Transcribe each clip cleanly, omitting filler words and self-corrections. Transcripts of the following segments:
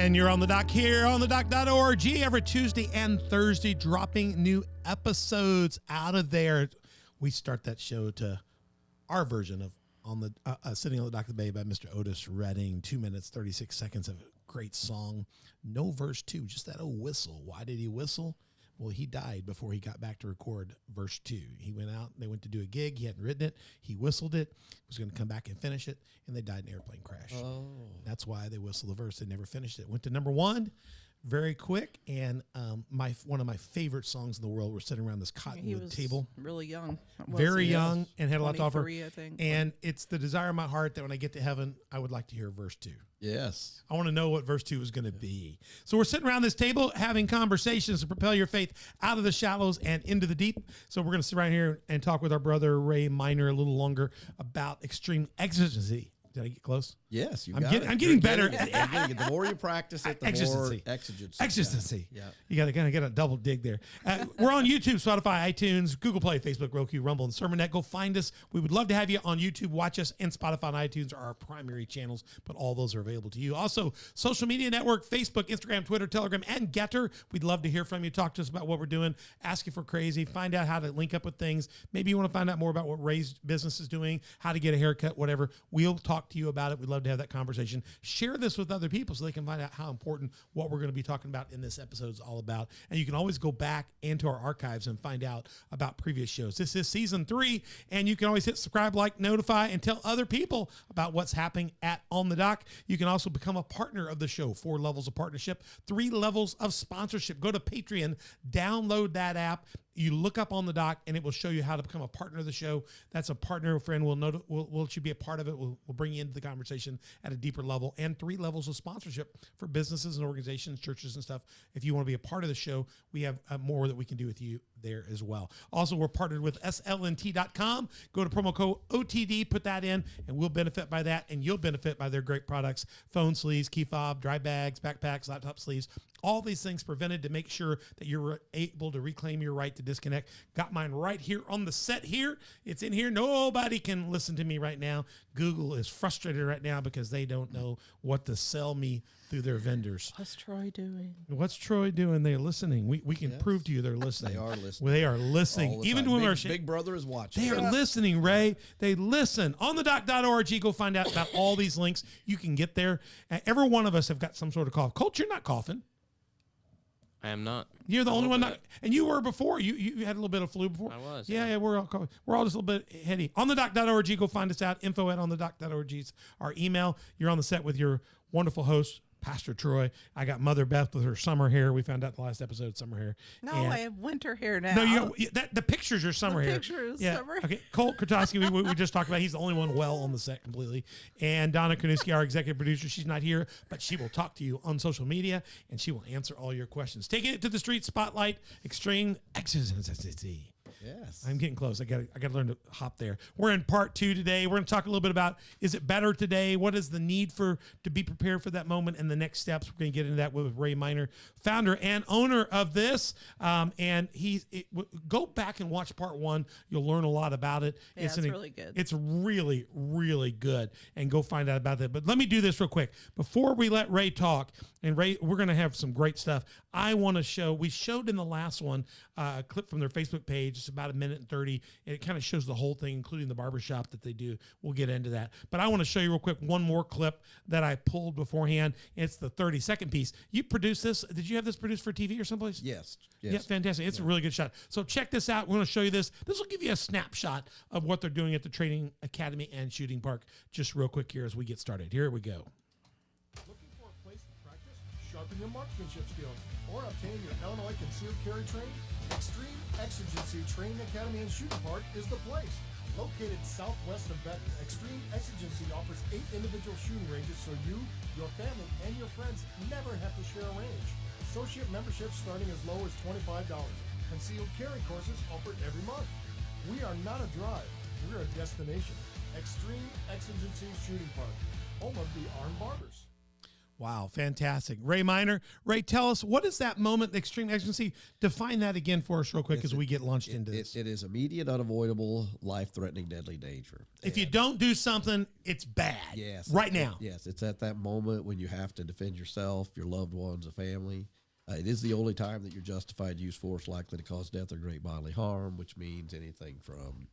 And you're on the dock here on the dock.org every Tuesday and Thursday, dropping new episodes out of there. We start that show to our version of on the Sitting on the Dock of the Bay by Mr. Otis Redding. 2 minutes, 36 seconds of a great song. No verse 2, just that old whistle. Why did he whistle? Well, he died before he got back to record verse 2. He went out, they went to do a gig. He hadn't written it. He whistled it, was going to come back and finish it, and they died in an airplane crash. Oh. That's why they whistled the verse. They never finished it. Went to number 1 very quick, and one of my favorite songs in the world. We're sitting around this cottonwood table. Really young. Very young, and had a lot to offer. I think. And it's the desire of my heart that when I get to heaven, I would like to hear verse 2. Yes. I want to know what verse 2 is going to be. So we're sitting around this table having conversations to propel your faith out of the shallows and into the deep. So we're going to sit right here and talk with our brother Ray Minor a little longer about extreme exigency. Did I get close? Yes, I'm getting better. The more you practice it, the more exigency. Yeah. You got to kind of get a double dig there. We're on YouTube, Spotify, iTunes, Google Play, Facebook, Roku, Rumble, and Sermonet. Go find us. We would love to have you on YouTube. Watch us, and Spotify and iTunes are our primary channels, but all those are available to you. Also, social media network, Facebook, Instagram, Twitter, Telegram, and Getter. We'd love to hear from you. Talk to us about what we're doing. Ask you for crazy. Find out how to link up with things. Maybe you want to find out more about what Ray's business is doing, how to get a haircut, whatever. We'll talk to you about it. We'd love to have that conversation. Share this with other people so they can find out how important what we're going to be talking about in this episode is all about. And you can always go back into our archives and find out about previous shows. This is season 3, and you can always hit subscribe, like, notify, and tell other people about what's happening at On the Dock. You can also become a partner of the show. 4 levels of partnership, 3 levels of sponsorship. Go to Patreon, download that app. You look up On the Dock, and it will show you how to become a partner of the show. That's a partner friend. We'll let you be a part of it. We'll bring you into the conversation at a deeper level. And 3 levels of sponsorship for businesses and organizations, churches and stuff. If you want to be a part of the show, we have more that we can do with you there as well. Also, we're partnered with slnt.com. Go to promo code OTD, put that in, and we'll benefit by that, and you'll benefit by their great products: phone sleeves, key fob, dry bags, backpacks, laptop sleeves. All these things prevented to make sure that you're able to reclaim your right to disconnect. Got mine right here on the set here. It's in here. Nobody can listen to me right now. Google is frustrated right now because they don't know what to sell me through their vendors. What's Troy doing? What's Troy doing? They're listening. We can prove to you they're listening. They are listening. Well, they are listening. Even when Big Brother is watching. They are listening, Ray. They listen. On the dock.org, go find out about all these links. You can get there. Every one of us have got some sort of cough. Colt, you're not coughing. I am not. You're the only one not, and you were before. You had a little bit of flu before. I was. Yeah, we're all just a little bit heady. On the dock.org, go find us out. info@onthedock.org is our email. You're on the set with your wonderful host, Pastor Troy. I got Mother Beth with her summer hair. We found out the last episode, summer hair. No, I have winter hair now. No, the pictures are summer hair. Pictures, yeah. summer. Okay, Colt Krotowski, we just talked about. He's the only one well on the set completely. And Donna Kanuski, our executive producer, she's not here, but she will talk to you on social media, and she will answer all your questions. Taking it to the street, spotlight, extreme exigency. Yes. I'm getting close. I got to learn to hop there. We're in part 2 today. We're going to talk a little bit about, is it better today? What is the need to be prepared for that moment and the next steps? We're going to get into that with Ray Minor, founder and owner of this. And go back and watch part 1. You'll learn a lot about it. Yeah, it's really good. It's really, really good. And go find out about that. But let me do this real quick. Before we let Ray talk, and Ray, we're going to have some great stuff. I want to show, we showed in the last one a clip from their Facebook page. It's about 1:30, and it kind of shows the whole thing, including the barbershop that they do. We'll get into that. But I want to show you real quick one more clip that I pulled beforehand. It's the 30-second piece. You produced this. Did you have this produced for TV or someplace? Yes. Yeah, fantastic. It's a really good shot. So check this out. We're going to show you this. This will give you a snapshot of what they're doing at the Training Academy and Shooting Park. Just real quick here as we get started. Here we go. Looking for a place to practice, sharpen your marksmanship skills, or obtain your Illinois Conceal Carry training? Extreme Exigency Training Academy and Shooting Park is the place. Located southwest of Benton, Extreme Exigency offers 8 individual shooting ranges so you, your family, and your friends never have to share a range. Associate memberships starting as low as $25. Concealed carry courses offered every month. We are not a drive, we're a destination. Extreme Exigency Shooting Park, home of the Armed Barbers. Wow, fantastic. Ray Minor. Ray, tell us, what is that moment, the extreme exigency? Define that again for us real quick as we get launched into this. It is immediate, unavoidable, life-threatening, deadly danger. If you don't do something, it's bad. Yes. Right now. Yes, it's at that moment when you have to defend yourself, your loved ones, a family. It is the only time that you're justified to use force likely to cause death or great bodily harm, which means anything from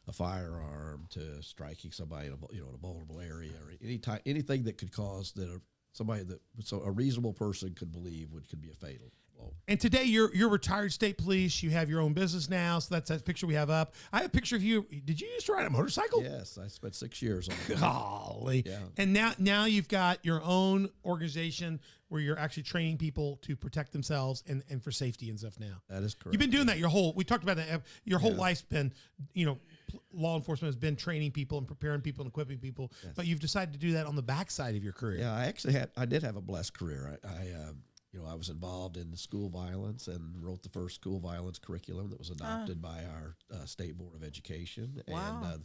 a firearm to striking somebody in a vulnerable area, or anything that could cause a reasonable person could believe could be a fatal blow. And today you're retired state police. You have your own business now, so that's that picture we have up. I have a picture of you. Did you used to ride a motorcycle? Yes, I spent 6 years on it. Golly. Yeah. And now you've got your own organization where you're actually training people to protect themselves and for safety and stuff now. That is correct. You've been doing that we talked about that, your whole life's been, law enforcement has been training people and preparing people and equipping people, but you've decided to do that on the backside of your career. Yeah, I did have a blessed career. I was involved in school violence and wrote the first school violence curriculum that was adopted by our state board of education. Wow. And the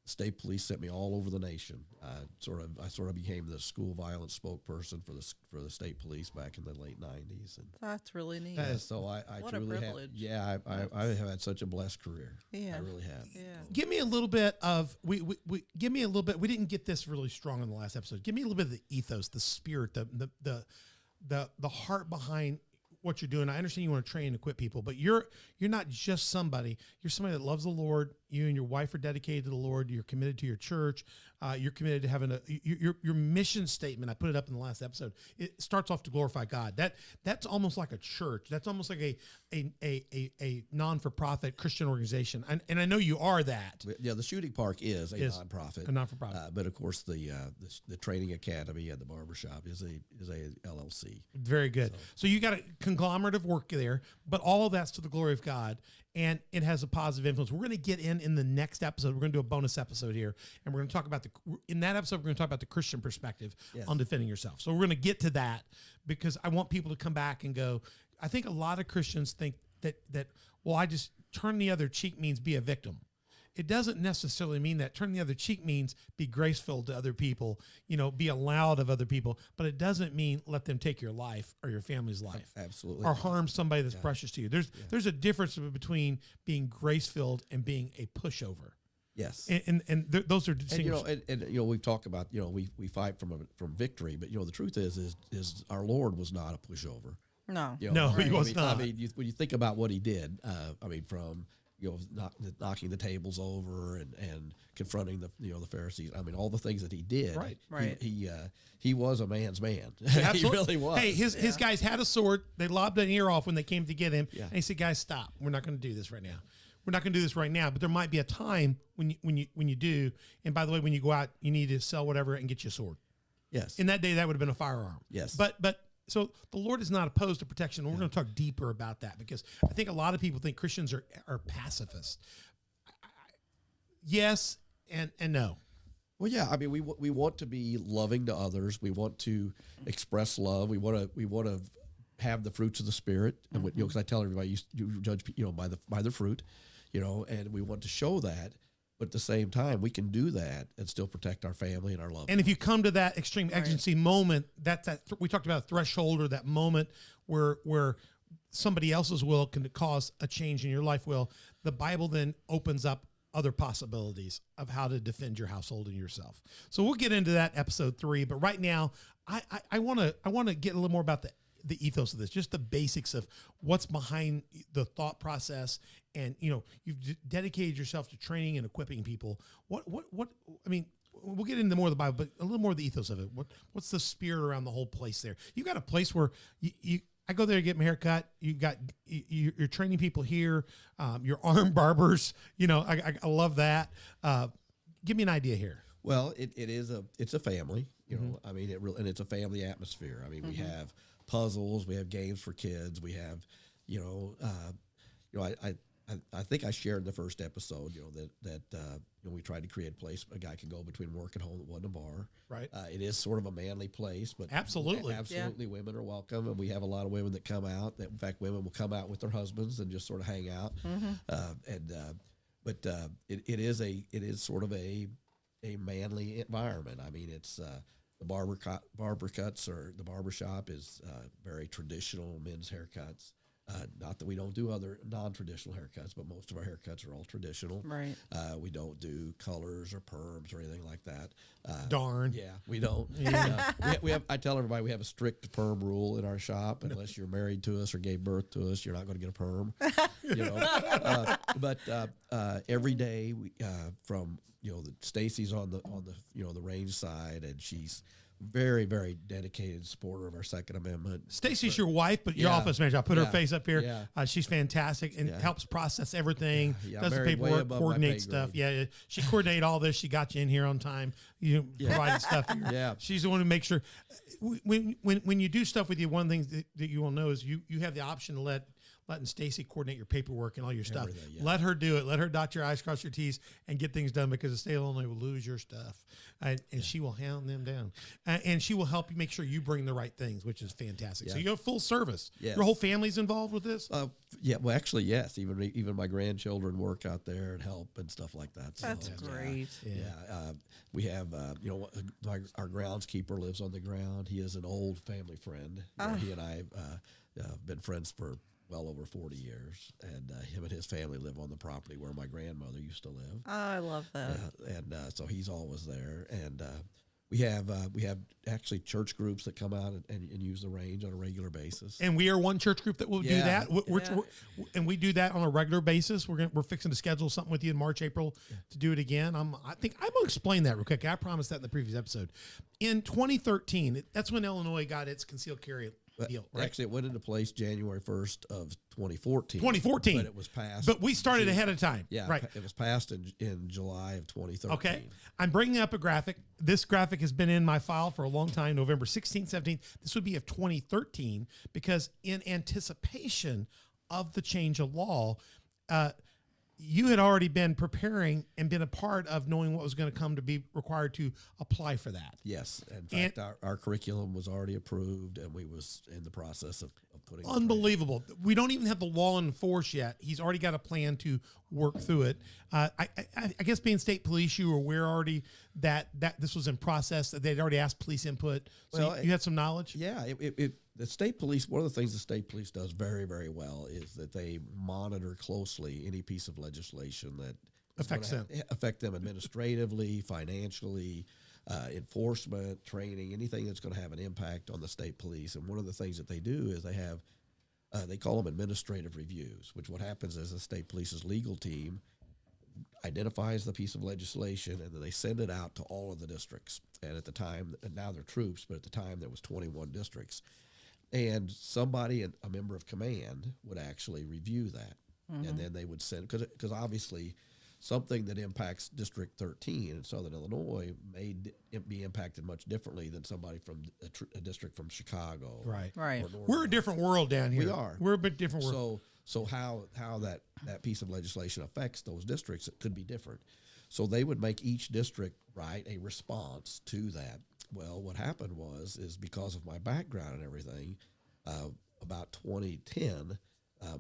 state police sent me all over the nation. I sort of became the school violence spokesperson for the state police back in the late '90s. And That's really neat. so I What a truly privilege. I have had such a blessed career. Yeah. I really have. Yeah. Give me a little bit of give me a little bit. We didn't get this really strong in the last episode. Give me a little bit of the ethos, the spirit, the heart behind what you're doing. I understand you want to train and equip people, but you're not just somebody. You're somebody that loves the Lord. You and your wife are dedicated to the Lord. You're committed to your church. You're committed to having your mission statement. I put it up in the last episode. It starts off to glorify God. That's almost like a church. That's almost like a non-for-profit Christian organization. And I know you are that. Yeah, the shooting park is a nonprofit. A non-for-profit. But of course, the training academy and the barbershop is a LLC. Very good. So you got a conglomerate of work there, but all of that's to the glory of God, and it has a positive influence. We're going to get in the next episode. We're going to do a bonus episode here, and we're going to talk about in that episode, we're going to talk about the Christian perspective on defending yourself. So we're going to get to that because I want people to come back and go, I think a lot of Christians think that I just turn the other cheek means be a victim. It doesn't necessarily mean that. Turn the other cheek means be graceful to other people, be allowed of other people, but it doesn't mean let them take your life or your family's life. Absolutely. Or harm somebody that's precious to you. There's a difference between being grace-filled and being a pushover. Yes. And those are distinguished. And we've talked about, we fight from victory, but the truth is our Lord was not a pushover. No. No, he was not. I mean, when you think about what he did, from knocking the tables over and confronting the Pharisees. I mean, all the things that he did. Right. He was a man's man. Yeah, he really was. Hey, his guys had a sword. They lobbed an ear off when they came to get him. Yeah. And he said, "Guys, stop. We're not going to do this right now. We're not going to do this right now. But there might be a time when you do. And by the way, when you go out, you need to sell whatever and get you a sword." Yes. In that day, that would have been a firearm. Yes. But so the Lord is not opposed to protection. And we're going to talk deeper about that because I think a lot of people think Christians are pacifists. Yes and no. Well, yeah. I mean, we want to be loving to others. We want to express love. We want to have the fruits of the Spirit. And because I tell everybody, you judge by the fruit, and we want to show that. But at the same time, we can do that and still protect our family and our loved ones. And if you come to that extreme exigency moment, we talked about a threshold or that moment where somebody else's will can cause a change in your life will, the Bible then opens up other possibilities of how to defend your household and yourself. So we'll get into that episode 3. But right now, I want to get a little more about the ethos of this, just the basics of what's behind the thought process. And, you've dedicated yourself to training and equipping people. I mean, we'll get into more of the Bible, but a little more of the ethos of it. What's the spirit around the whole place there? You got a place where I go there to get my hair cut. You're training people here. Your arm barbers, I love that. Give me an idea here. Well, it's a family, I mean, and it's a family atmosphere. I mean, we have puzzles, we have games for kids. We have, I think I shared in the first episode, that we tried to create a place a guy can go between work and home that wasn't a bar. Right. It is sort of a manly place, but Absolutely. women are welcome, and we have a lot of women that come out. In fact, women will come out with their husbands and just sort of hang out. But it is sort of a manly environment. I mean, it's barber cuts, or the barber shop is very traditional men's haircuts. Not that we don't do other non-traditional haircuts, but most of our haircuts are all traditional. Right. We don't do colors or perms or anything like that. Darn. Yeah, we don't. We have. I tell everybody we have a strict perm rule in our shop. Unless you're married to us or gave birth to us, you're not going to get a perm. But every day, from Stacy's on the the range side, and she's very, very dedicated supporter of our Second Amendment. Stacy's your wife, but your office manager. I'll put her face up here. Yeah. She's fantastic and helps process everything, does the married way paperwork, above my coordinates pay stuff. grade. Yeah, she coordinated all this. She got you in here on time. You provided stuff here. Yeah. She's the one who makes sure. When you do stuff with you, one of the things that you will know is you have the option to letting Stacy coordinate your paperwork and all your stuff. Everything, yeah. Let her do it. Let her dot your I's, cross your T's, and get things done, because the state of Illinois will lose your stuff. And she will hound them down. And she will help you make sure you bring the right things, which is fantastic. So you have full service. Yes. Your whole family's involved with this? Well, actually, yes. Even my grandchildren work out there and help and stuff like that. So, That's great. Yeah. We have, our groundskeeper lives on the ground. He is an old family friend. He and I have been friends for well over 40 years, and him and his family live on the property where my grandmother used to live. Oh, I love that. And so he's always there. And we have actually church groups that come out and use the range on a regular basis. And we are one church group that will do that. And we do that on a regular basis. We're fixing to schedule something with you in March, April to do it again. I think I'm going to explain that real quick. I promised that in the previous episode. In 2013, that's when Illinois got its concealed carry deal, right? Actually, it went into place January 1st of 2014. 2014. But it was passed. But we started ahead of time. Yeah, right. It was passed in July of 2013. Okay. I'm bringing up a graphic. This graphic has been in my file for a long time, November 16th, 17th. This would be of 2013, because in anticipation of the change of law, you had already been preparing and been a part of knowing what was going to come to be required to apply for that. Yes. In fact, our curriculum was already approved, and we was in the process of putting it. Unbelievable. We don't even have the law in force yet. He's already got a plan to work through it. I guess being state police, you were aware already that this was in process, that they'd already asked police input. So you had some knowledge? Yeah. The state police, one of the things the state police does very, very well is that they monitor closely any piece of legislation that affect them administratively, financially, enforcement, training, anything that's going to have an impact on the state police. And one of the things that they do is they call them administrative reviews, which what happens is the state police's legal team identifies the piece of legislation, and then they send it out to all of the districts. And at the time, and now they're troops, but at the time there was 21 districts. And somebody, a member of command, would actually review that. Mm-hmm. And then they would send, because obviously something that impacts District 13 in Southern Illinois may be impacted much differently than somebody from a district from Chicago. Right. We're a different world down here. We are. We're a bit different world. So how that piece of legislation affects those districts, it could be different. So they would make each district write a response to that. Well, what happened is because of my background and everything, about 2010,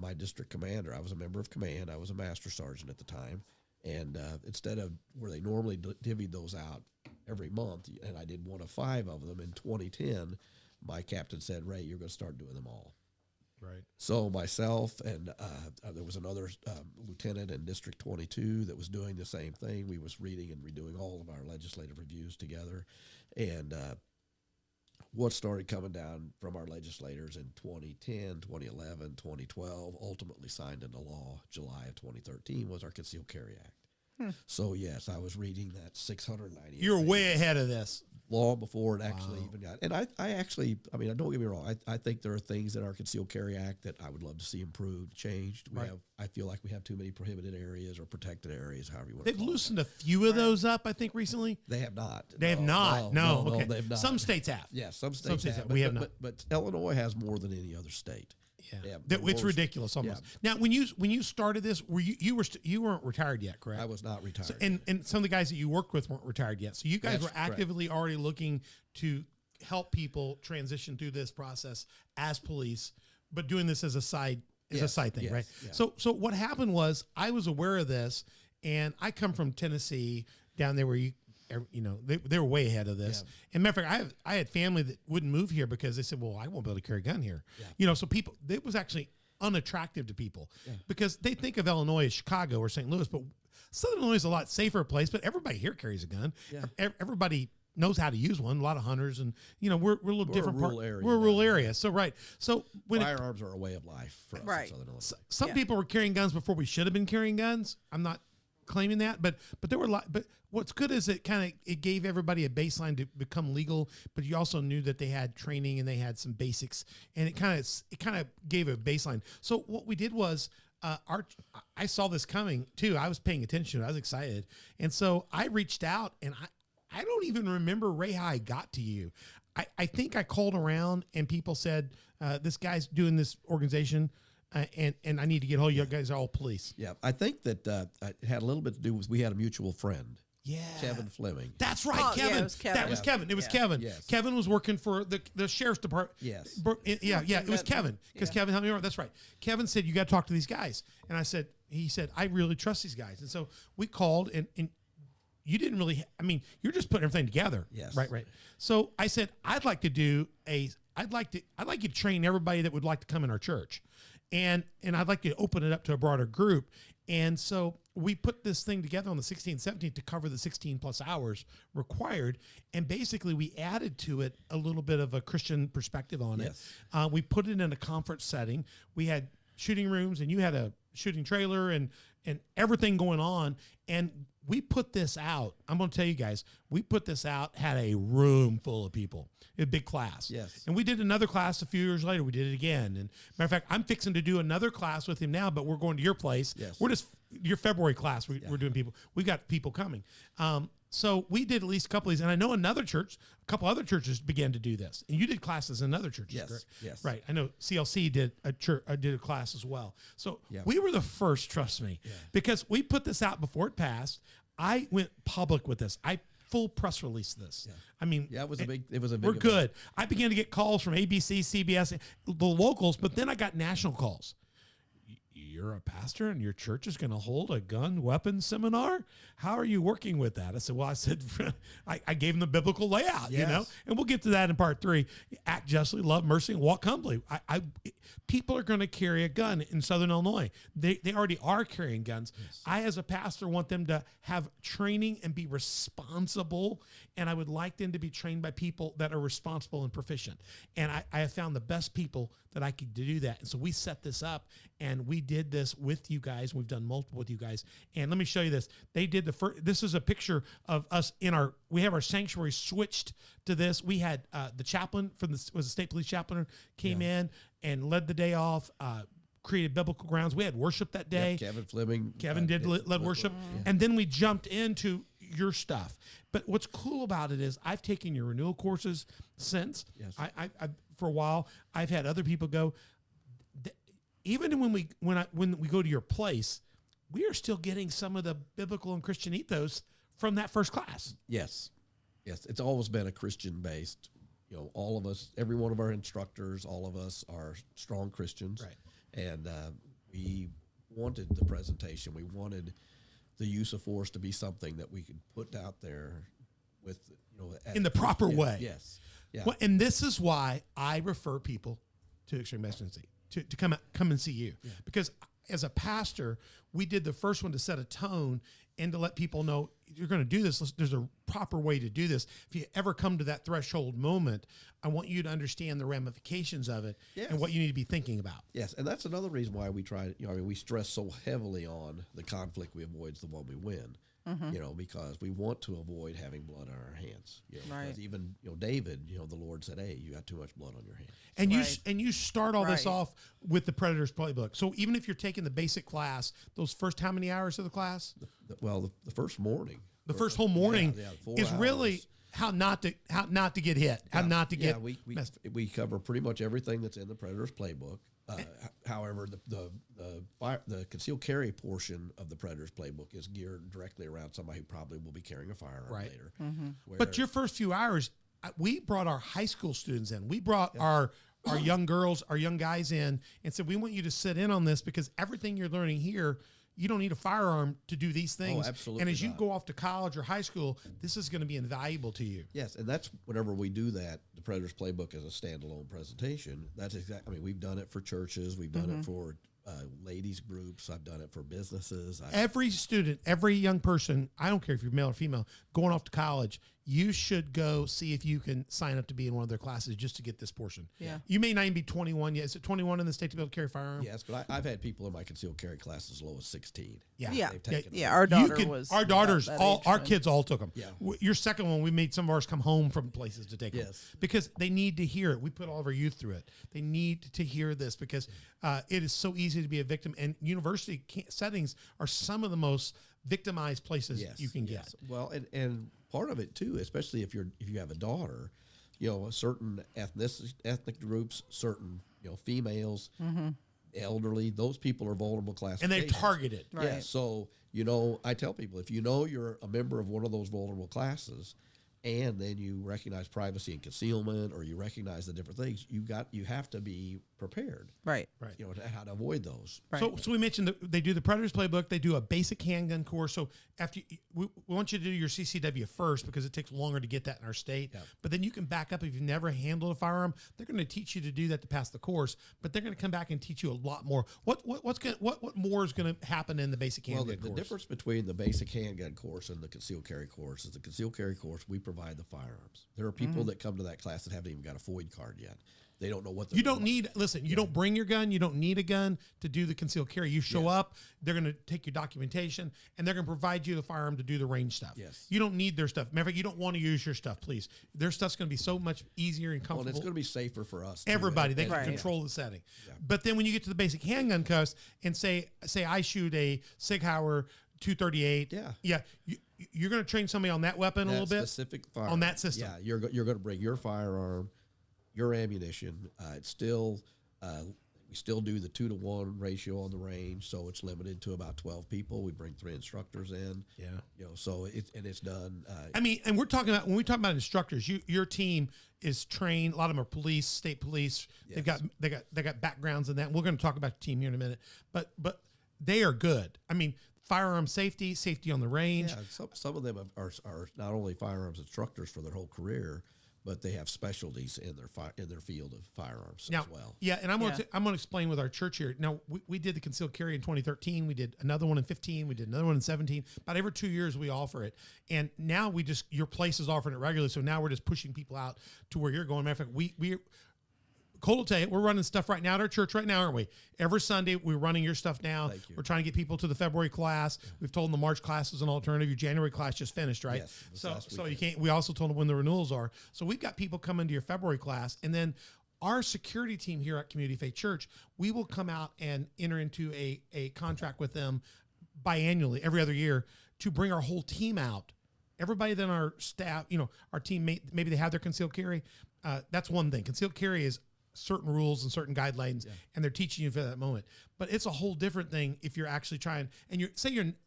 my district commander, I was a member of command, I was a master sergeant at the time, and instead of where they normally divvied those out every month, and I did one of 5 of them, in 2010, my captain said, "Ray, you're going to start doing them all." Right. So myself and there was another lieutenant in District 22 that was doing the same thing. We was reading and redoing all of our legislative reviews together. And what started coming down from our legislators in 2010, 2011, 2012, ultimately signed into law July of 2013, was our Conceal Carry Act. So, yes, I was reading that 698. You're way ahead of this. Long before it actually even got. And I mean, don't get me wrong. I think there are things in our Concealed Carry Act that I would love to see improved, changed. I feel like we have too many prohibited areas or protected areas, however you want to call it. They've loosened a few of those up, I think, recently. They have not. They have not. No, okay. They have not. Some states have. Yeah, some states have. We have not. But Illinois has more than any other state. Yeah, it's ridiculous almost. Yeah. Now, when you started this, were you weren't retired yet, correct? I was not retired. So, and some of the guys that you worked with weren't retired yet. So you guys were actively already looking to help people transition through this process as police, but doing this as a side thing, right? Yeah. So what happened was I was aware of this, and I come from Tennessee, down there where you they were way ahead of this. And matter of fact, I had family that wouldn't move here because they said, well, I won't be able to carry a gun here. So it was actually unattractive to people because they think of Illinois as Chicago or St. Louis, but Southern Illinois is a lot safer place, but everybody here carries a gun. Everybody knows how to use one. A lot of hunters, and we're a little different. We're a rural area. So So when firearms are a way of life for us in Southern Illinois. Some people were carrying guns before we should have been carrying guns. I'm not claiming that, but there were a lot. But what's good is it gave everybody a baseline to become legal, but you also knew that they had training and they had some basics, and it kind of gave a baseline. So what we did was. I saw this coming too. I was paying attention. I was excited. And so I reached out, and I don't even remember, Ray, how I got to you. I think I called around and people said, this guy's doing this organization and I need to get hold of you guys are all police. Yeah. I think that it had a little bit to do with, we had a mutual friend. Yeah. Kevin Fleming. That's right, Kevin. Yeah, it was Kevin. That was Kevin. It was Kevin. Yes. Kevin was working for the sheriff's department. Yes. Yeah, it was Kevin. Because Kevin helped me remember. That's right. Kevin said, you got to talk to these guys. And he said, I really trust these guys. And so we called and you didn't really, you're just putting everything together. Yes. Right. So I said, I'd like you to train everybody that would like to come in our church. And I'd like to open it up to a broader group. And so we put this thing together on the 16th, 17th to cover the 16 plus hours required. And basically we added to it a little bit of a Christian perspective on it. We put it in a conference setting. We had shooting rooms and you had a shooting trailer and everything going on. And we put this out. I'm going to tell you guys, we put this out, had a room full of people. A big class. Yes. And we did another class a few years later. We did it again. And matter of fact, I'm fixing to do another class with him now, but we're going to your place. Yes. We're just your February class. We're doing people. We got people coming. So we did at least a couple of these. And I know a couple other churches began to do this. And you did classes in other churches. Yes. Correct? Yes. Right. I know CLC did a class as well. So we were the first, trust me, because we put this out before it passed. I went public with this. I full press release this. It was a big we're good. I began to get calls from ABC, CBS, the locals, but then I got national calls. You're a pastor and your church is going to hold a gun weapons seminar? How are you working with that? I said, I gave them the biblical layout, and we'll get to that in part 3. Act justly, love mercy, and walk humbly. People are going to carry a gun in Southern Illinois. They already are carrying guns. Yes. I, as a pastor, want them to have training and be responsible, and I would like them to be trained by people that are responsible and proficient. And I have found the best people that I could do that. And so we set this up, and we did this with you guys. We've done multiple with you guys. And let me show you this. They did the first. This is a picture of us we have our sanctuary switched to this. We had the chaplain was the state police chaplain came in and led the day off, created biblical grounds. We had worship that day. Yep, Kevin Fleming. Kevin led worship. And then we jumped into your stuff. But what's cool about it is I've taken your renewal courses since. Yes. I for a while, I've had other people go, even when we go to your place, we are still getting some of the biblical and Christian ethos from that first class. Yes. It's always been a Christian based, all of us, every one of our instructors, all of us are strong Christians. Right. And we wanted the presentation. We wanted the use of force to be something that we could put out there with, in the proper way. Yes. Yeah. Well, and this is why I refer people to Extreme Exigency to come and see you, because as a pastor, we did the first one to set a tone and to let people know you're going to do this. There's a proper way to do this. If you ever come to that threshold moment, I want you to understand the ramifications of it and what you need to be thinking about. Yes, and that's another reason why we try. We stress so heavily on the conflict we avoid is the one we win. Because we want to avoid having blood on our hands. Right. Because even David, the Lord said, "Hey, you got too much blood on your hands." And you start all this off with the Predator's playbook. So even if you're taking the basic class, those first how many hours of the class? The first morning. The first whole morning 4 is hours. Really how not to get hit, how not to get. We cover pretty much everything that's in the Predator's playbook. However, the Conceal Carry portion of the Predator's playbook is geared directly around somebody who probably will be carrying a firearm later. Mm-hmm. But your first few hours, we brought our high school students in. We brought our young girls, our young guys in, and said, we want you to sit in on this because everything you're learning here, you don't need a firearm to do these things. absolutely And as you not. go off to college or high school, this is going to be invaluable to you. Yes, and that's whenever we do that, the Predator's Playbook as a standalone presentation. That's exactly. I mean, we've done it for churches, we've done it for ladies groups, I've done it for businesses. Every student, every young person, I don't care if you're male or female, going off to college, you should go see if you can sign up to be in one of their classes just to get this portion. Yeah. You may not even be 21 yet. Is it 21 in the state to be able to carry a firearm? Yes, but I've had people in my concealed carry class as low as 16. Yeah. Yeah. They've taken Yeah. them. Our You daughter can- was. our daughters, that all age our when- kids all took them. Yeah. Your second one, we made some of ours come home from places to take them Yes. because they need to hear it. We put all of our youth through it. They need to hear this because it is so easy to be a victim. And university settings are some of the most victimized places you can get. Well, and part of it too, especially if you have a daughter, certain ethnic groups, certain females, elderly, those people are vulnerable And classifications. they're targeted. Right. Yeah, so I tell people, if you're a member of one of those vulnerable classes, and then you recognize privacy and concealment, or you recognize the different things, you have to be prepared. Right. Right. How to avoid those. Right. So we mentioned that they do the Predators Playbook. They do a basic handgun course. So after we want you to do your CCW first because it takes longer to get that in our state. Yeah. But then you can back up if you've never handled a firearm. They're going to teach you to do that to pass the course. But they're going to come back and teach you a lot more. What more is going to happen in the basic handgun The course? difference between the basic handgun course and the concealed carry course is the concealed carry course, we provide the firearms. There are people that come to that class that haven't even got a FOID card yet. They don't know what they're You don't need, listen, you don't bring your gun. You don't need a gun to do the concealed carry. You show up, they're going to take your documentation, and they're going to provide you the firearm to do the range stuff. Yes. You don't need their stuff. Matter of fact, you don't want to use your stuff, please. Their stuff's going to be so much easier and comfortable. Well, it's going to be safer for us. too. Everybody, they can Right. control the setting. But then when you get to the basic handgun course and say I shoot a Sig Sauer 238. Yeah. You're going to train somebody on that weapon a That little bit. specific firearm. on that system. Yeah, you're going to bring your firearm, your ammunition. It's still we still do the 2-to-1 ratio on the range, so it's limited to about 12 people. We bring 3 instructors in. Yeah. So it's done. I mean, and we're talking about when we talk about instructors, your team is trained. A lot of them are police, state police. Yes. They got backgrounds in that. We're going to talk about the team here in a minute, but they are good. I mean, firearm safety on the range. Yeah, some of them are not only firearms instructors for their whole career, but they have specialties in their field of firearms Now, as well. Yeah, and I'm going to explain with our church here. Now, we did the concealed carry in 2013. We did another one in 15. We did another one in 17. About every 2 years, we offer it. And now your place is offering it regularly. So now we're just pushing people out to where you're going. Matter of fact, Cole will tell you, we're running stuff right now at our church right now, aren't we? Every Sunday, we're running your stuff now. Thank you. We're trying to get people to the February class. We've told them the March class is an alternative. Your January class just finished, right? Yes, this So last you weekend. can't. We also told them when the renewals are. So we've got people coming to your February class, and then our security team here at Community Faith Church, we will come out and enter into a contract with them biannually, every other year, to bring our whole team out. Everybody then our staff, our teammate, maybe they have their concealed carry. That's one thing. Concealed carry is certain rules and certain guidelines, and they're teaching you for that moment. But it's a whole different thing if you're actually trying, and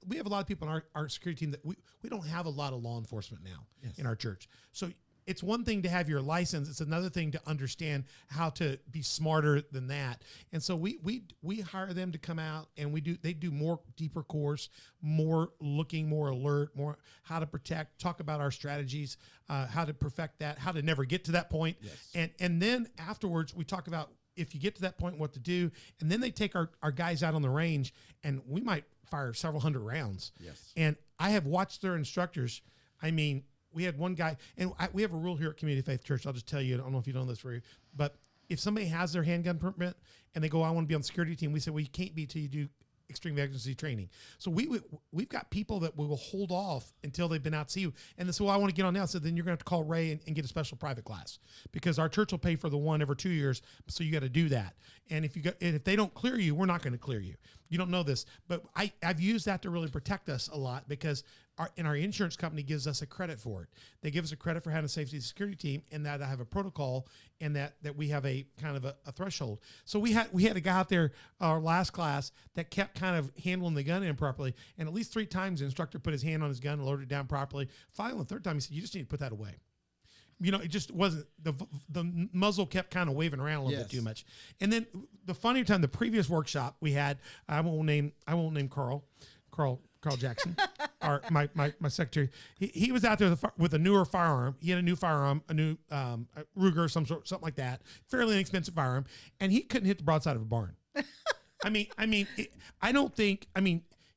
we have a lot of people in our security team that we don't have a lot of law enforcement now in our church. So it's one thing to have your license. It's another thing to understand how to be smarter than that. And so we hire them to come out, and they do more deeper course, more looking, more alert, more how to protect, talk about our strategies, how to perfect that, how to never get to that point. Yes. And then afterwards we talk about if you get to that point, what to do. And then they take our guys out on the range, and we might fire several hundred rounds. Yes. And I have watched their instructors. I mean, we had one guy, and we have a rule here at Community Faith Church. I'll just tell you, I don't know if you know this for you, but if somebody has their handgun permit and they go, I want to be on the security team, we say, well, you can't be till you do extreme exigency training. So we've got people that we will hold off until they've been out to see you. And they say, well, I want to get on now. So then you're going to have to call Ray and get a special private class, because our church will pay for the one every 2 years. So you got to do that. And if they don't clear you, we're not going to clear you. You don't know this, but I've used that to really protect us a lot, because our insurance company gives us a credit for it. They give us a credit for having a safety and security team, and that I have a protocol, and that we have a kind of a threshold. So we had a guy out there, our last class, that kept kind of handling the gun improperly, and at least 3 times the instructor put his hand on his gun and loaded it down properly. Finally, the third time he said, you just need to put that away. it just wasn't the muzzle kept kind of waving around a little bit too much. And then the funnier time, the previous workshop we had, I won't name Carl Jackson, our my secretary. He was out there with a newer firearm. He had a new firearm, a new Ruger, something like that, fairly inexpensive firearm, and he couldn't hit the broadside of a barn.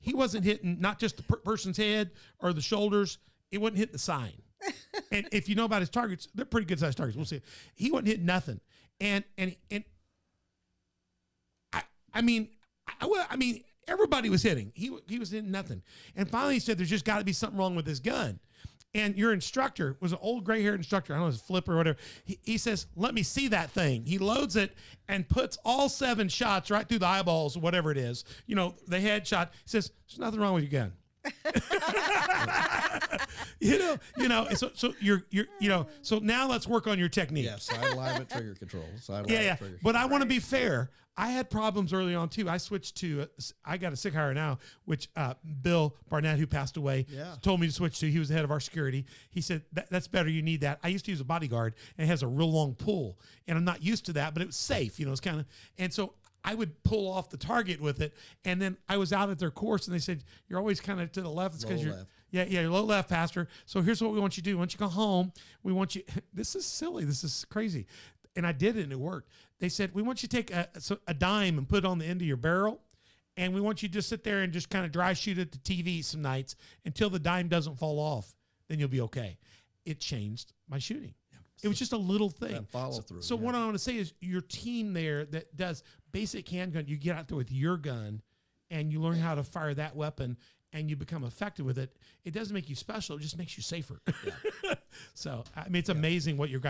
He wasn't hitting not just the person's head or the shoulders. It wasn't hitting the sign. And if you know about his targets, they're pretty good sized targets. We'll see. He wasn't hitting nothing. And everybody was hitting. He was hitting nothing. And finally he said, there's just got to be something wrong with this gun. And your instructor was an old gray-haired instructor. I don't know, his flip or whatever. He says, let me see that thing. He loads it and puts all 7 shots right through the eyeballs, whatever it is. The head shot. He says, there's nothing wrong with your gun. So now let's work on your technique. Yeah, side alignment, trigger control. But I want to be fair. I had problems early on too. I switched to, I got a SIG hire now, which Bill Barnett, who passed away, told me to switch to. He was the head of our security. He said, that's better. You need that. I used to use a bodyguard and it has a real long pull, and I'm not used to that, but it was safe. It's kind of, and so I would pull off the target with it. And then I was out at their course and they said, you're always kind of to the left. It's because you're left. You're low left, Pastor. So here's what we want you to do. Once you go home, we want you, this is silly. This is crazy. And I did it and it worked. They said, we want you to take a dime and put it on the end of your barrel. And we want you to just sit there and just kind of dry shoot at the TV some nights until the dime doesn't fall off. Then you'll be okay. It changed my shooting. It was just a little thing. Follow through. So what I want to say is your team there that does basic handgun, you get out there with your gun and you learn how to fire that weapon and you become effective with it. It doesn't make you special. It just makes you safer. Yeah. So, it's amazing what your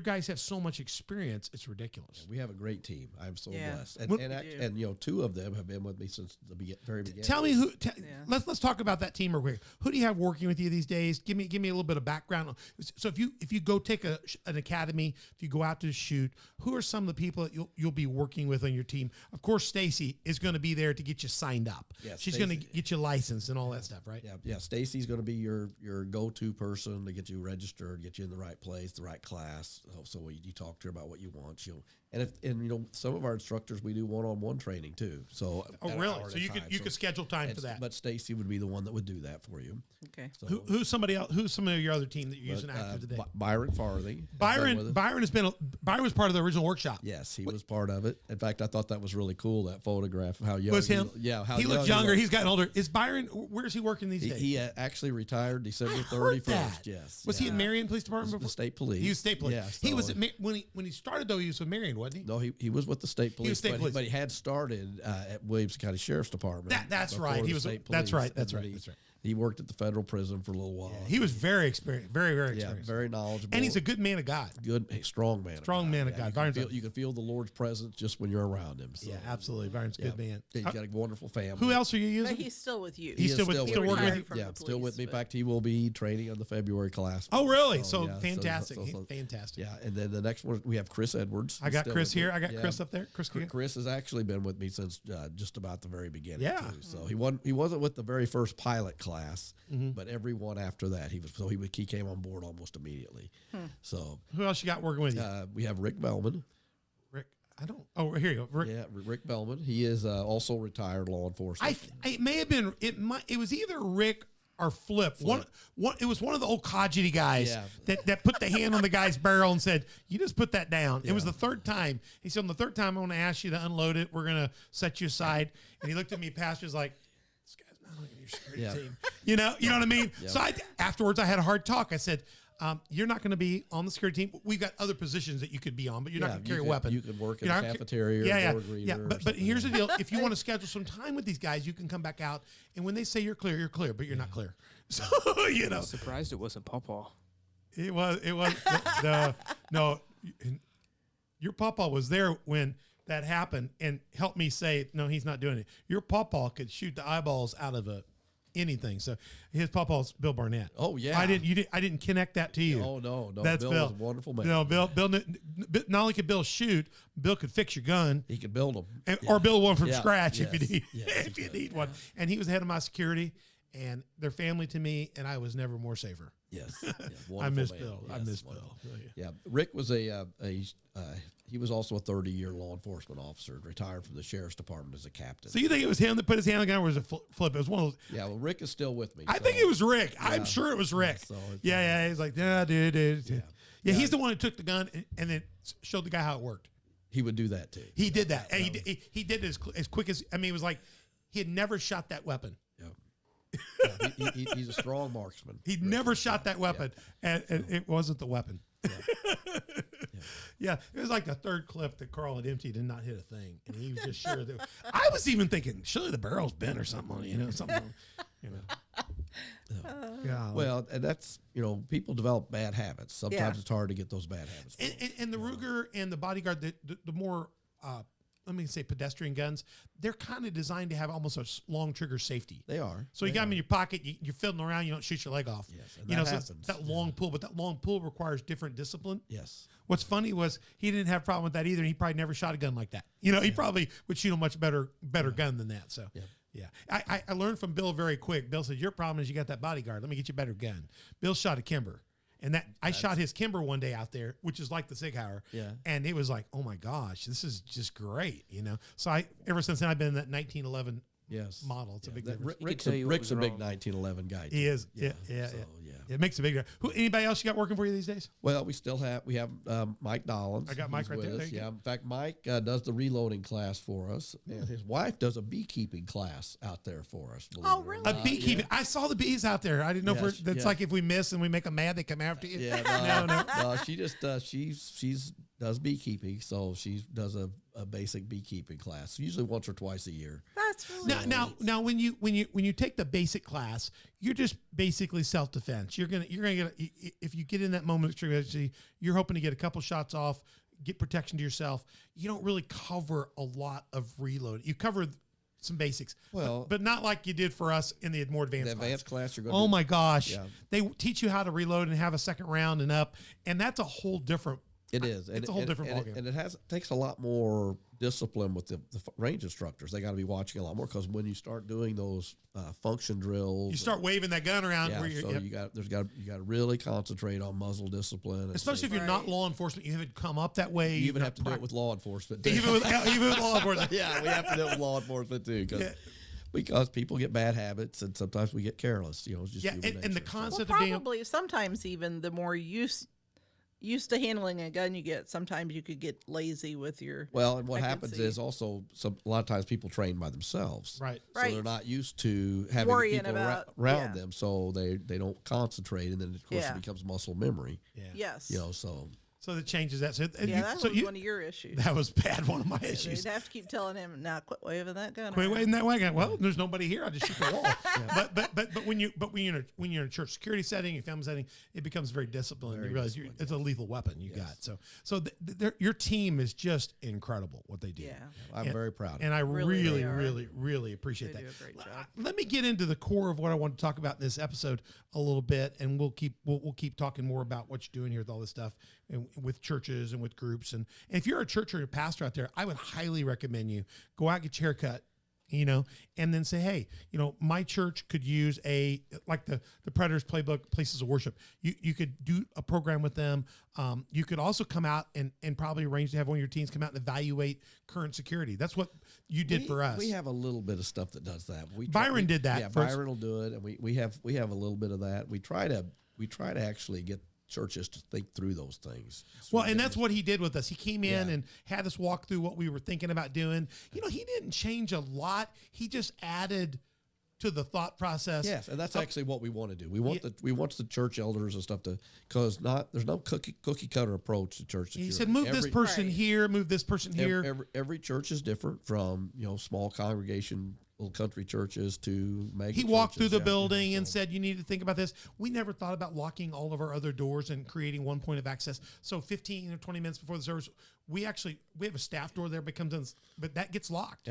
guys have so much experience. It's ridiculous. We have a great team. I'm so blessed. And 2 of them have been with me since the very beginning. Tell me who. Let's talk about that team real quick. Who do you have working with you these days? Give me a little bit of background. So if you go take an academy, if you go out to shoot, who are some of the people that you'll be working with on your team? Of course, Stacy is going to be there to get you signed up. Yeah, she's going to get you licensed and all that stuff, right? Yeah. Stacy's going to be your go-to person to get you registered, get you in the right place, the right class. So you talk to her about what you want. Some of our instructors, we do one-on-one training too. So really? So you could schedule time for that. But Stacy would be the one that would do that for you. Okay. So, who's somebody else? Who's some of your other team that you're using active today? Byron Farthing. Byron was part of the original workshop. Yes, he was part of it. In fact, I thought that was really cool, that photograph of how young was him. He looked younger. He's gotten older. Is Byron? Where's he working these days? He actually retired December 31st. Yes. Was he in Marion Police Department before? The state police. He was state police. Yeah, he was when he started though. He was with Marion, wasn't he? No, he was with the state police. But he had started at Williams County Sheriff's Department. That's right. He was. That's right. That's right. He worked at the federal prison for a little while. Yeah, he was very experienced, very experienced. Very knowledgeable. And he's a good man of God. Strong man. Strong man of God. You can feel the Lord's presence just when you're around him. So. Yeah, absolutely. Byron's a good man. He's got a wonderful family. Who else are you using? But he's still with you. He's still working with you? Yeah, still with me. In fact, he will be training on the February class. Oh, really? So fantastic. Fantastic. Yeah, and then the next one, we have Chris Edwards. I got Chris here. I got Chris up there. Chris has actually been with me since just about the very beginning. Yeah. Too. So he wasn't with the very first pilot class. But every one after that, he came on board almost immediately. So who else you got working with you? We have Rick Bellman. Oh, here you go. Rick Bellman. He is also retired law enforcement. It may have been. It was either Rick or Flip. It was one of the old Codgety guys that put the hand on the guy's barrel and said, "You just put that down." Yeah. It was the third time. He said, "On the third time, I'm going to ask you to unload it. We're going to set you aside." And he looked at me. Pastor's like, on your security team. You know what I mean? Yeah. So afterwards I had a hard talk. I said, you're not going to be on the security team. We've got other positions that you could be on, but you're not going to carry a weapon. You could work in a cafeteria or yeah. But here's the deal. If you want to schedule some time with these guys, you can come back out. And when they say you're clear, but you're not clear. So, I'm surprised it wasn't Pawpaw. It was no, your Pawpaw was there when that happened and helped me say, no, he's not doing it. Your pawpaw could shoot the eyeballs out of anything. So his pawpaw's Bill Barnett. Oh yeah. I didn't connect that to you. Oh no. That's Bill. Was a wonderful man. No, Bill not only could Bill shoot, Bill could fix your gun. He could build them. Or build one from scratch if you need one. And he was the head of my security. and they're family to me, and I was never more safer. Yes, I miss man. Bill. I Yes, miss wonderful. Bill. Yeah, Rick was he was also a 30-year law enforcement officer, retired from the sheriff's department as a captain. So you think it was him that put his hand on the gun, or was it Flip? It was one of those. Yeah, well, Rick is still with me. I so- think it was Rick. I'm Yeah. sure it was Rick. So it's, Yeah. He's like, yeah, dude. Yeah. Yeah, he's the one who took the gun and then showed the guy how it worked. He would do that too. He did that. And he did it as quick as, I mean, it was like he had never shot that weapon. Yeah, he's a strong marksman. He'd never shot that weapon, and it wasn't the weapon. Yeah, it was like the third clip that Carl had emptied and not hit a thing, and he was just sure that. I was even thinking, surely the barrel's bent or something on it, something, Yeah. Well, and that's, people develop bad habits. Sometimes it's hard to get those bad habits. And the Ruger and the Bodyguard, the more, let me say, pedestrian guns, they're kind of designed to have almost a long trigger safety. They are. So you got them in your pocket, you're fiddling around, you don't shoot your leg off. Yes, and that so happens. it's that long pull, but that long pull requires different discipline. Yes. What's funny was he didn't have a problem with that either, and he probably never shot a gun like that. He probably would shoot a much better gun than that. So, yeah. I learned from Bill very quick. Bill said, your problem is you got that Bodyguard. Let me get you a better gun. Bill shot a Kimber. And I shot his Kimber one day out there, which is like the Sig Sauer. Yeah. And it was like, oh my gosh, this is just great, So ever since then, I've been in that 1911 model. It's a big difference. Rick's tell you what a was big wrong. 1911 guy. He is. Yeah. So, It makes a big difference. Anybody else you got working for you these days? Well, we have Mike Dollins. I got Mike He's right with there. us. There you Yeah. go. In fact, Mike does the reloading class for us, and his wife does a beekeeping class out there for us. believe Oh, it or really? A not. beekeeping. I saw the bees out there. I didn't know Yes, that's yeah. like if we miss and we make them mad, they come after you. Yeah, No. no. She just she's does beekeeping, so she does a basic beekeeping class, usually once or twice a year. That's really Now, when you take the basic class, you're just basically self defense. You're gonna get if you get in that moment of extreme emergency, you're hoping to get a couple shots off, get protection to yourself. You don't really cover a lot of reload. You cover some basics, Well, but not like you did for us in the more advanced The advanced class you're going. Oh my gosh, Yeah. they teach you how to reload and have a second round and up, and that's a whole different. It is. It's a whole different ballgame. And it takes a lot more discipline with the range instructors. They got to be watching a lot more, because when you start doing those function drills, You start waving that gun around. Yeah, where you're, so yep. you got to really concentrate on muzzle discipline, and Especially if you're not law enforcement, you haven't come up that way. you even have to do it with law enforcement. Too. even with law enforcement. Yeah, we have to do it with law enforcement too, because people get bad habits, and sometimes we get careless. It's just human and the nature. concept Well, of being probably sometimes even the more used to handling a gun you get, sometimes you could get lazy with your. Well, and what I can happens see. is also a lot of times people train by themselves, right. So Right. they're not used to having Worrying people about- around yeah. them, so they don't concentrate, and then of course Yeah. it becomes muscle memory. Yeah. Yes. So that changes that. So, That was one of your issues. that was bad. One of my You'd issues. have to keep telling him, "Now, quit waving that gun." Quit around." waiting that way. Well, there's nobody here. I just shoot the wall. But when you're in a church security setting, a family setting, it becomes very disciplined. You realize it's a lethal weapon you got. So your team is just incredible what they do. Yeah. I'm very proud of it. And I Really, really, they are. really, really appreciate They that. do a great job. Let me get into the core of what I want to talk about in this episode a little bit, and we'll keep talking more about what you're doing here with all this stuff and with churches and with groups. And if you're a church or a pastor out there, I would highly recommend you go out, get your hair cut, and then say, hey, my church could use like the Predators Playbook, Places of Worship. You could do a program with them. You could also come out and probably arrange to have one of your teams come out and evaluate current security. That's what you did for us. We have a little bit of stuff that does that. Byron did that Yeah, first. Byron will do it, and we have a little bit of that. We try to actually get churches to think through those things. Well, and that's what he did with us. He came in and had us walk through what we were thinking about doing. He didn't change a lot. He just added to the thought process. Yes, and that's actually what we want to do. We want the church elders and stuff because there's no cookie cutter approach to church. He security. said, move this person here, move this person here. Every church is different, from small congregation, little country churches to mega. He walked through churches. the building and said, you need to think about this. We never thought about locking all of our other doors and creating one point of access. So 15 or 20 minutes before the service, we have a staff door there, but that gets locked.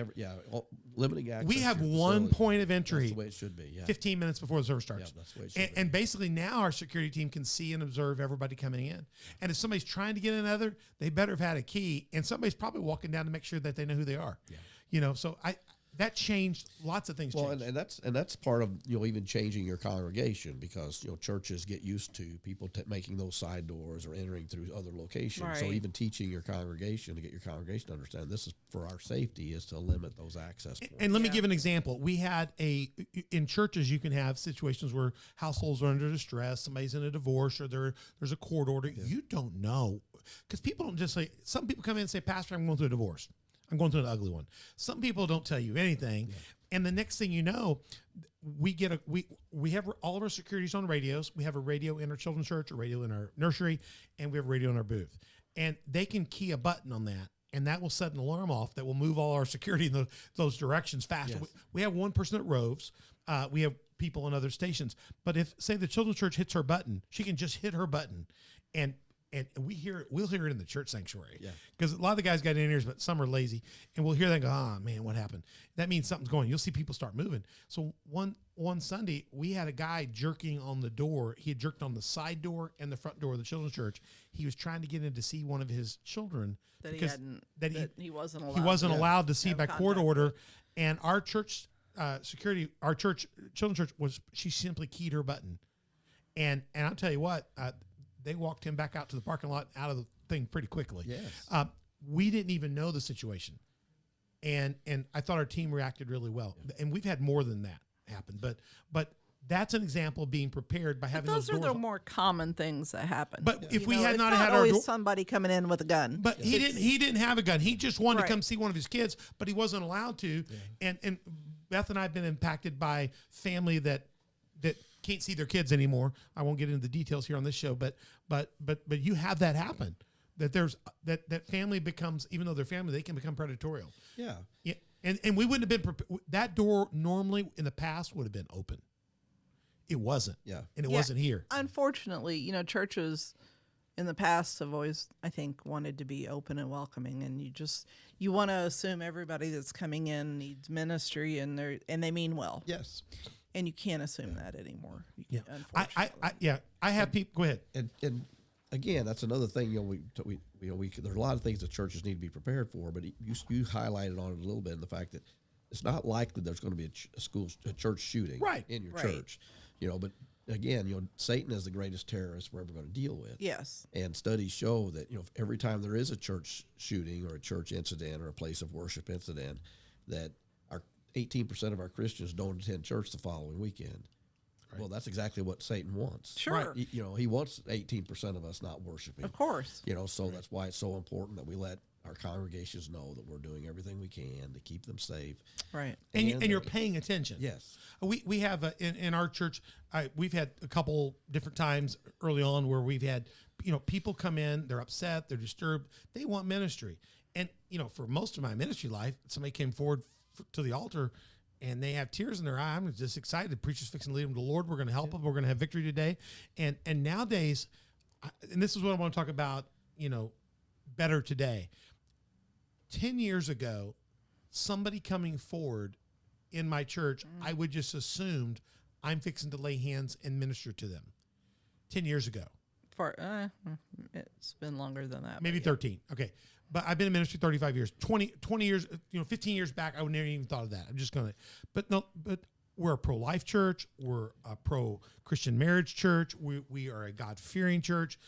Limiting access. We have to your one facility. point of entry. That's the way it should be. Yeah. 15 minutes before the service starts. Yeah, that's the way it should be. And basically now our security team can see and observe everybody coming in. And if somebody's trying to get they better have had a key. And somebody's probably walking down to make sure that they know who they are. Yeah. So that changed lots of things. Well, changed. and that's part of even changing your congregation, because churches get used to people making those side doors or entering through other locations. So Right. even teaching your congregation to get your congregation to understand this is for our safety, is to limit those access points. And let me give an example. We had in churches, you can have situations where households are under distress, somebody's in a divorce, or there's a court order. You don't know, because people don't just say. Some people come in and say, "Pastor, I'm going through a divorce. I'm going through an ugly one." Some people don't tell you anything, and the next thing you know, we have all of our securities on radios. We have a radio in our children's church, a radio in our nursery, and we have a radio in our booth. And they can key a button on that, and that will set an alarm off that will move all our security in those directions faster. Yes. We have one person that roves. We have people in other stations. But if, say, the children's church hits her button, she can just hit her button, and we'll hear it in the church sanctuary. Yeah. Because a lot of the guys got in ears, but some are lazy, and we'll hear them go, "Oh man, what happened?" That means something's going. You'll see people start moving. So one Sunday, we had a guy jerking on the door. He had jerked on the side door and the front door of the children's church. He was trying to get in to see one of his children That he because hadn't. that He wasn't allowed. he wasn't allowed to see have by court contact order. with. And our church security, our church children's church she simply keyed her button, and I'll tell you what. They walked him back out to the parking lot, out of the thing pretty quickly. Yes. We didn't even know the situation, and I thought our team reacted really well. And we've had more than that happen, but that's an example of being prepared by But having those are doors. the more common things that happen. But if we know, had it's not had our always door, somebody coming in with a gun. but he didn't have a gun. He just wanted Right. to come see one of his kids, but he wasn't allowed to. And Beth and I have been impacted by family that can't see their kids anymore. I won't get into the details here on this show, but you have that happen. That there's that family becomes, even though they're family, they can become predatorial. Yeah. Yeah, and we wouldn't have been that door normally in the past would have been open. It wasn't. Yeah. And it Yeah. wasn't here. Unfortunately, churches in the past have always, I think, wanted to be open and welcoming, and you want to assume everybody that's coming in needs ministry, and they mean well, Yes. and you can't assume that anymore. Yeah. Unfortunately. I have people. Go ahead. And again, that's another thing. There's a lot of things that churches need to be prepared for. But you highlighted on it a little bit in the fact that it's not likely there's going to be a church shooting Right. in your Right. church. But again, Satan is the greatest terrorist we're ever going to deal with. Yes. And studies show that every time there is a church shooting or a church incident or a place of worship incident, that 18% of our Christians don't attend church the following weekend. Right. Well, that's exactly what Satan wants. Sure. He wants 18% of us not worshiping. Of course. So that's why it's so important that we let our congregations know that we're doing everything we can to keep them safe. Right. And you're paying attention. Yes. We have in our church, we've had a couple different times early on where we've had, people come in, they're upset, they're disturbed, they want ministry. And, for most of my ministry life, somebody came forward to the altar and they have tears in their eye. I'm just excited. The preacher's fixing to lead them to the Lord. We're going to help them. We're going to have victory today. And nowadays, and this is what I want to talk about, better today. 10 years ago, somebody coming forward in my church, I would just assumed I'm fixing to lay hands and minister to them. 10 years ago. It's been longer than that. Maybe but yeah. 13. Okay. But I've been in ministry 35 years. 20 years, 15 years back, I would never even thought of that. I'm just going to, but we're a pro-life church. We're a pro-Christian marriage church. We are a God-fearing church.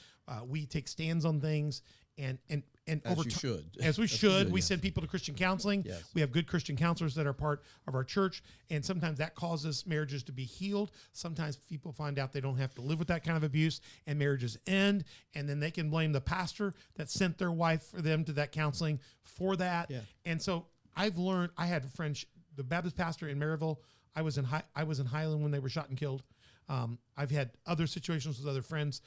We take stands on things and As over you time, should. as we As you should, should, we yes. send people to Christian counseling. Yes. We have good Christian counselors that are part of our church, and sometimes that causes marriages to be healed. Sometimes people find out they don't have to live with that kind of abuse, and marriages end, and then they can blame the pastor that sent their wife for them to that counseling for that. Yeah. And so I've learned. I had a friend, the Baptist pastor in Maryville. I was in Highland when they were shot and killed. I've had other situations with other friends.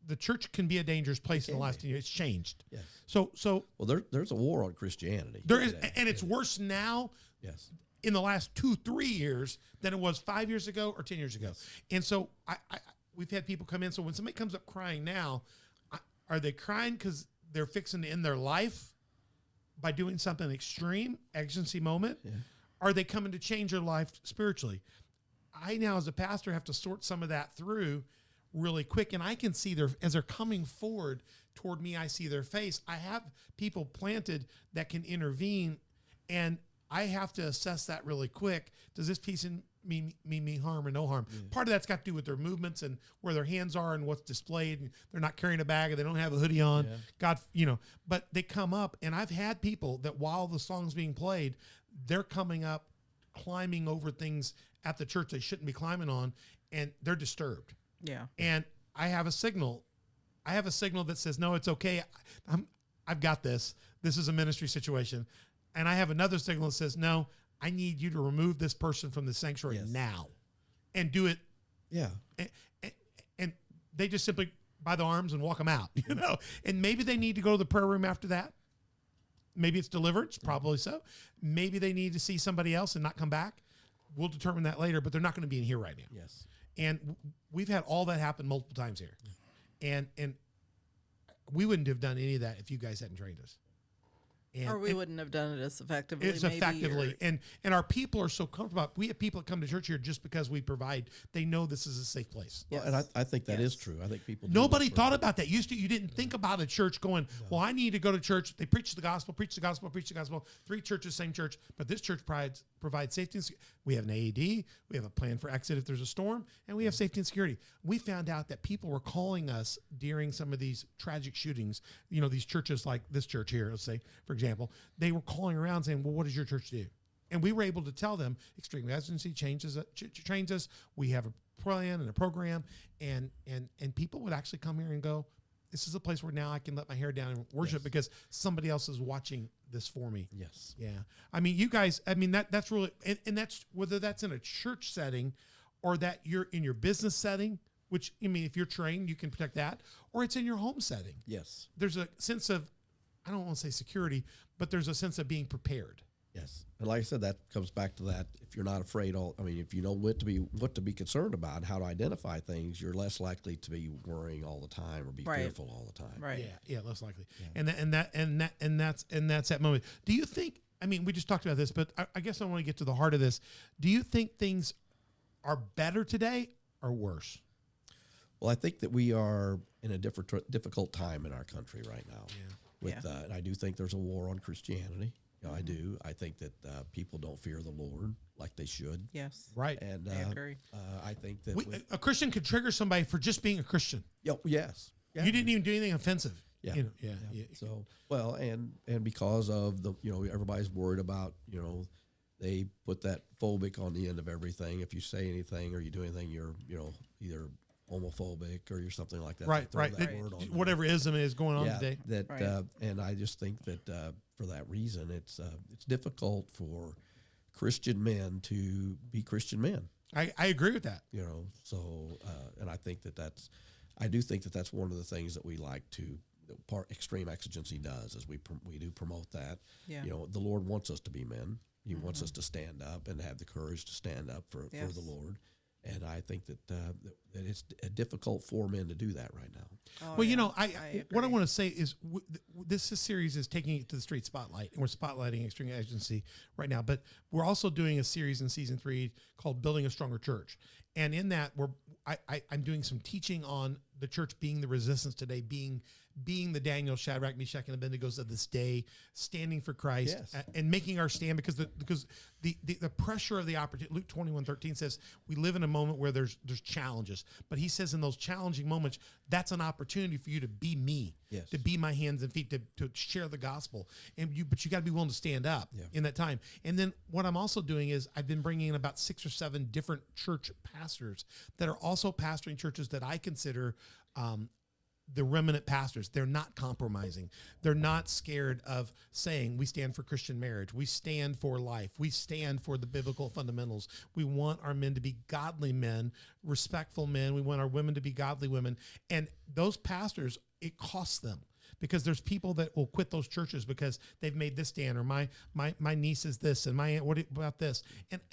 The church can be a dangerous place in the last 10 years. It's changed. Yes. So Well, there's a war on Christianity. there is, today. and it's worse now Yes. in the last 2-3 years than it was 5 years ago or 10 years ago. And so we've had people come in. So when somebody comes up crying now, are they crying because they're fixing to end their life by doing something extreme, exigency moment? Yeah. Are they coming to change their life spiritually? I now, as a pastor, have to sort some of that through really quick, and I can see as they're coming forward toward me, I see their face. I have people planted that can intervene, and I have to assess that really quick. Does this piece mean harm or no harm? Yeah. Part of that's got to do with their movements and where their hands are and what's displayed. And they're not carrying a bag, or they don't have a hoodie on. Yeah. God, but they come up, and I've had people that while the song's being played, they're coming up, climbing over things at the church they shouldn't be climbing on, and they're disturbed. Yeah. And I have a signal. That says, no, it's okay. I've got this. This is a ministry situation. And I have another signal that says, no, I need you to remove this person from the sanctuary now, and do it. Yeah. And they just simply by the arms and walk them out, and maybe they need to go to the prayer room after that. Maybe it's deliverance, probably so. Maybe they need to see somebody else and not come back. We'll determine that later, but they're not going to be in here right now. Yes. And we've had all that happen multiple times here. And we wouldn't have done any of that if you guys hadn't trained us. Or we wouldn't have done it as effectively. And our people are so comfortable. We have people that come to church here just because we provide. They know this is a safe place. Well, and I think that is true. I think people. Nobody thought about that. You didn't think about a church going, well, I need to go to church. They preach the gospel. 3 churches, same church. But this church provides safety and security. We have an AED. We have a plan for exit if there's a storm. And we have safety and security. We found out that people were calling us during some of these tragic shootings. These churches like this church here, let's say, for example, they were calling around saying, well, what does your church do? And we were able to tell them Extreme Exigency trains us. We have a plan and a program, and people would actually come here and go, this is a place where now I can let my hair down and worship because somebody else is watching this for me. Yes. Yeah. I mean, you guys, that's really, and that's whether that's in a church setting or that you're in your business setting, which, if you're trained, you can protect that, or it's in your home setting. Yes. There's a sense of, I don't want to say security, but there's a sense of being prepared. Yes. And like I said, that comes back to that. If you're not afraid, if you know what to be concerned about, how to identify things, you're less likely to be worrying all the time or be fearful all the time. Right. Yeah, less likely. Yeah. And that's that moment. Do you think, we just talked about this, but I guess I want to get to the heart of this. Do you think things are better today or worse? Well, I think that we are in a difficult time in our country right now. Yeah. And I do think there's a war on Christianity. I do. I think that people don't fear the Lord like they should. Yes. Right. And I agree. I think that a Christian could trigger somebody for just being a Christian. Yes. Yeah. You didn't even do anything offensive. Yeah. Yeah. So, well, and because of the, everybody's worried about, they put that phobic on the end of everything. If you say anything or you do anything, you're, either homophobic or you're something like that. Right. Whatever ism is going on today. And I just think that for that reason, it's difficult for Christian men to be Christian men. I agree with that. So and I think I do think that's one of the things that we like to. Extreme Exigency does is we do promote that. Yeah. The Lord wants us to be men. He wants us to stand up and have the courage to stand up for the Lord. And I think that it's difficult for men to do that right now. What I want to say is this series is taking it to the street spotlight, and we're spotlighting Extreme Agency right now. But we're also doing a series in season 3 called Building a Stronger Church. And in that, I'm doing some teaching on the church being the resistance today, being the Daniel, Shadrach, Meshach, and Abednego's of this day, standing for Christ and making our stand because the pressure of the opportunity. Luke 21:13 says we live in a moment where there's challenges, but he says in those challenging moments, that's an opportunity for you to be me, to be my hands and feet, to share the gospel, but you got to be willing to stand up in that time. And then what I'm also doing is I've been bringing in about 6 or 7 different church pastors that are also pastoring churches that I consider the remnant pastors. They're not compromising. They're not scared of saying we stand for Christian marriage. We stand for life. We stand for the biblical fundamentals. We want our men to be godly men, respectful men. We want our women to be godly women. And those pastors, it costs them because there's people that will quit those churches because they've made this stand or my niece is this and my aunt, what about this?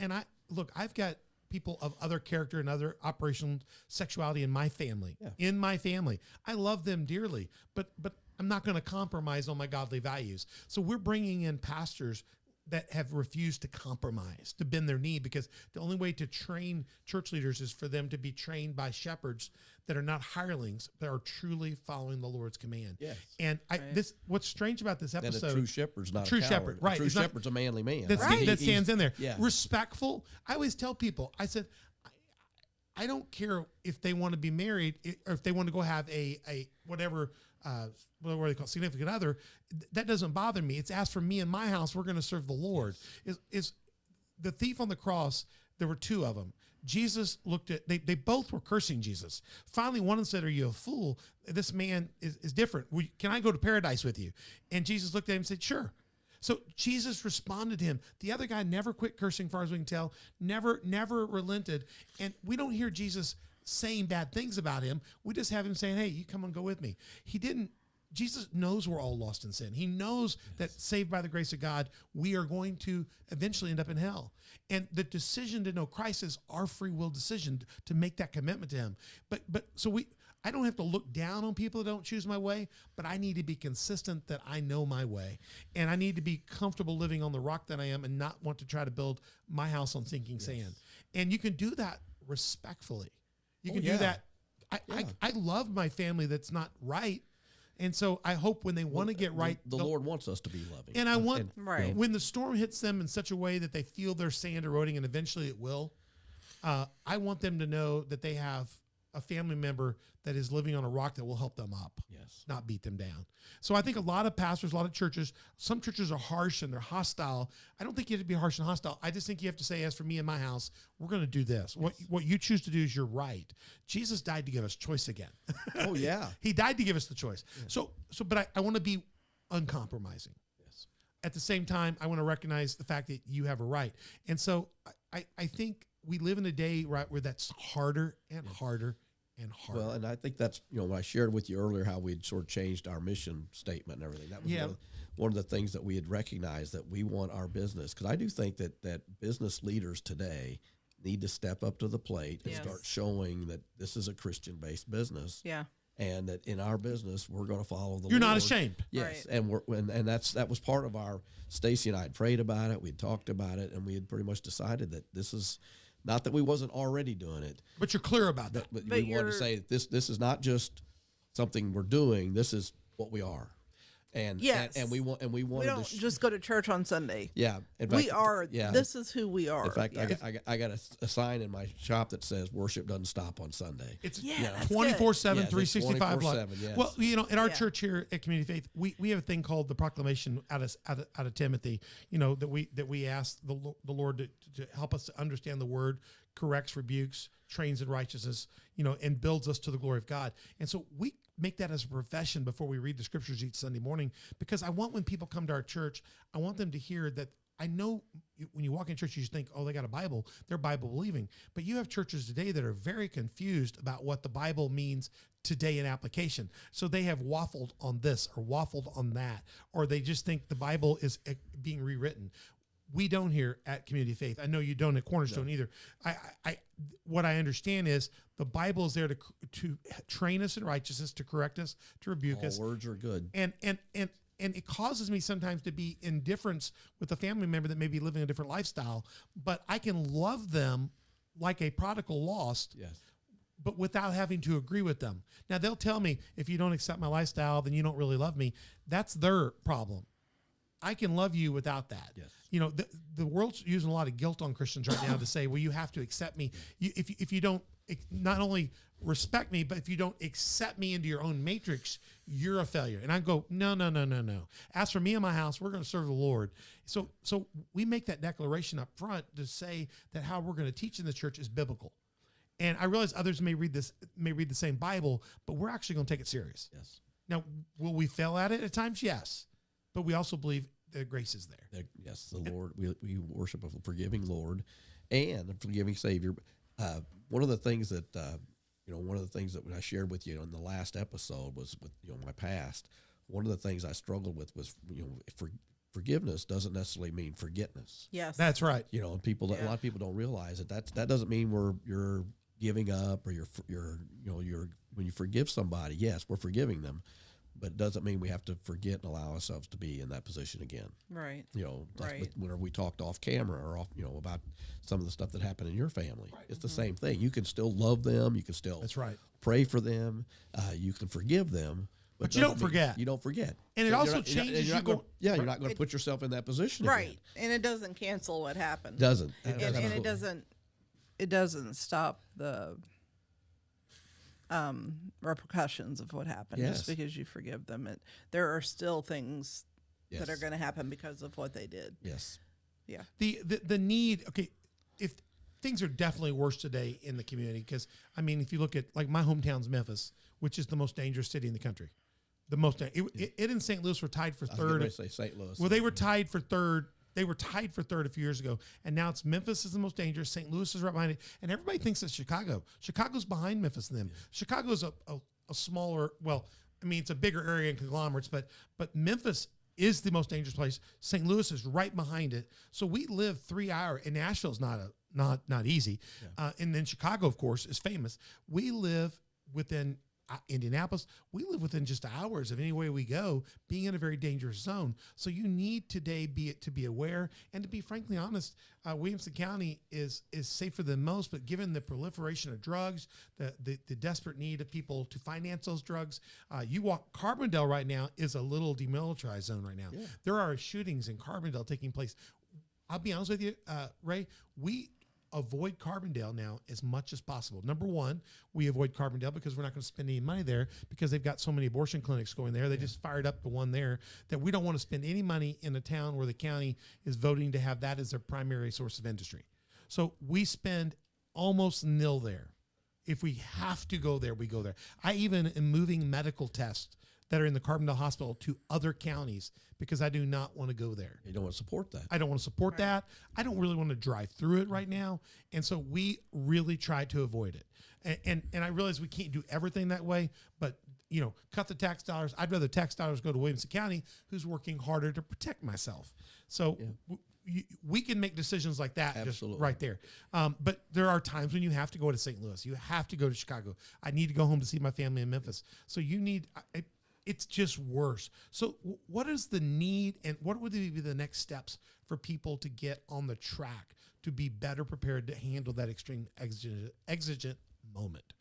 And I've got people of other character and other operational sexuality in my family. I love them dearly, but I'm not going to compromise on my godly values. So we're bringing in pastors that have refused to compromise, to bend their knee, because the only way to train church leaders is for them to be trained by shepherds that are not hirelings, but are truly following the Lord's command. Yes. And what's strange about this And episode, a true shepherd's not true a coward. shepherd, right? A true It's not- shepherd's a manly man. that, Right. that stands in there. Yeah. Respectful. I always tell people, I said, I don't care if they want to be married or if they want to go have a whatever, what do they call it, significant other. That doesn't bother me. It's as for me and my house, we're going to serve the Lord. Is the thief on the cross? There were two of them. Jesus looked at, they both were cursing Jesus. Finally, one of them said, "Are you a fool? This man is different. Can I go to paradise with you?" And Jesus looked at him and said, "Sure." So Jesus responded to him. The other guy never quit cursing, far as we can tell, never relented. And we don't hear Jesus saying bad things about him. We just have him saying, "Hey, you come and go with me." He didn't. Jesus knows we're all lost in sin. He knows that saved by the grace of God, we are going to eventually end up in hell. And the decision to know Christ is our free will decision to make that commitment to him. I don't have to look down on people that don't choose my way, but I need to be consistent that I know my way. And I need to be comfortable living on the rock that I am and not want to try to build my house on sinking sand. And you can do that respectfully. You can do that. I love my family that's not right. And so I hope when they want to get right, the Lord wants us to be loving. and I want Right. when the storm hits them in such a way that they feel their sand eroding, and eventually it will. I want them to know that they have a family member that is living on a rock that will help them up, not beat them down. So I think a lot of pastors, a lot of churches, some churches are harsh and they're hostile. I don't think you have to be harsh and hostile. I just think you have to say, as for me and my house, we're going to do this. What you choose to do is you're right. Jesus died to give us choice again. Oh, yeah. He died to give us the choice. But I want to be uncompromising. Yes. At the same time, I want to recognize the fact that you have a right. And so I think we live in a day, right, where that's harder and harder and harder. Well, and I think that's, when I shared with you earlier how we'd sort of changed our mission statement and everything. That was one of the things that we had recognized, that we want our business. Because I do think that business leaders today need to step up to the plate and start showing that this is a Christian-based business. Yeah. And that in our business, we're going to follow the Lord. You're not ashamed. Yes. Right. And that was part of our, Stacy and I had prayed about it. We'd talked about it, and we had pretty much decided that this is, not that we wasn't already doing it, But you're clear about that. but we wanted to say that this is not just something we're doing. This is what we are. And we wanted We to don't just go to church on Sunday. yeah. In We fact, are. Yeah. This is who we are. In fact, Yes. I got a sign in my shop that says worship doesn't stop on Sunday. It's that's 24/7, Yes, it's 365. 24/7, yes. Well, at our Yeah. church here at Community Faith, we have a thing called the proclamation out of Timothy. That we ask the Lord to help us to understand the word, corrects, rebukes, trains in righteousness, and builds us to the glory of God. And so we make that as a profession before we read the scriptures each Sunday morning, because I want when people come to our church, I want them to hear that. I know when you walk in church, you just think, oh, they got a Bible. They're Bible believing. But you have churches today that are very confused about what the Bible means today in application. So they have waffled on this or waffled on that, or they just think the Bible is being rewritten. We don't here at Community Faith. I know you don't at Cornerstone either. What I understand is the Bible is there to train us in righteousness, to correct us, to rebuke us. All words are good. And it causes me sometimes to be indifference with a family member that may be living a different lifestyle, but I can love them like a prodigal lost, Yes. but without having to agree with them. Now, they'll tell me, if you don't accept my lifestyle, then you don't really love me. That's their problem. I can love you without that. Yes. The world's using a lot of guilt on Christians right now to say, well, you have to accept me. If you don't not only respect me, but if you don't accept me into your own matrix, you're a failure. And I go, no. As for me and my house, we're going to serve the Lord. So we make that declaration up front to say that how we're going to teach in the church is biblical. And I realize others may read the same Bible, but we're actually going to take it serious. Yes. Now, will we fail at it at times? Yes. But we also believe the grace is there. Yes, the Lord. We worship a forgiving Lord and a forgiving Savior. One of the things that I shared with you in the last episode was with my past. One of the things I struggled with was forgiveness doesn't necessarily mean forgetness. Yes. That's right. A lot of people don't realize that doesn't mean you're giving up or you're when you forgive somebody. Yes, we're forgiving them, but it doesn't mean we have to forget and allow ourselves to be in that position again. Right. You know, Right. whenever we talked off camera or off, you know, about some of the stuff that happened in your family, it's the same thing. You can still love them. You can still That's right. pray for them. You can forgive them. But you don't forget. You don't forget. And it So also you're not- changes you're not you gonna- yeah, you're not going to put yourself in that position Right. again. And it doesn't cancel what happened. Doesn't. And it doesn't stop the repercussions of what happened Yes. just because you forgive them. There are still things that are Yes. going to happen because of what they did. Yes. Yeah. The need, okay, if things are definitely worse today in the community, because I mean, if you look at like my hometown's Memphis, which is the most dangerous city in the country, the most, it in St. Louis were tied for I was getting third. ready to say St. Louis. Well, they were tied for third. They were tied for third a few years ago, and now it's Memphis is the most dangerous. St. Louis is right behind it, and everybody thinks it's Chicago. Chicago's behind Memphis and them. Chicago's a smaller, well, I mean, it's a bigger area in conglomerates, but Memphis is the most dangerous place. St. Louis is right behind it. So we live 3 hours, and Nashville's not easy. And then Chicago, of course, is famous. We live within Indianapolis, we live within just hours of any way we go, being in a very dangerous zone. So you need today to be aware and to be frankly honest. Williamson County is safer than most, but given the proliferation of drugs, the desperate need of people to finance those drugs, you walk Carbondale right now is a little demilitarized zone right now. Yeah. There are shootings in Carbondale taking place. I'll be honest with you, Ray, we avoid Carbondale now as much as possible. Number one, we avoid Carbondale because we're not going to spend any money there because they've got so many abortion clinics going there. They just fired up the one there that we don't want to spend any money in a town where the county is voting to have that as their primary source of industry. So we spend almost nil there. If we have to go there, we go there. I even am moving medical tests that are in the Carbondale Hospital to other counties because I do not want to go there. You don't want to support that. I don't want to support that. I don't really want to drive through it right now. And so we really try to avoid it. And I realize we can't do everything that way, but you know, cut the tax dollars. I'd rather tax dollars go to Williamson County, who's working harder to protect myself. So we can make decisions like that. Absolutely. Just right there. But there are times when you have to go to St. Louis. You have to go to Chicago. I need to go home to see my family in Memphis. So you need... It's just worse. So what is the need and what would be the next steps for people to get on the track to be better prepared to handle that extreme exigent moment?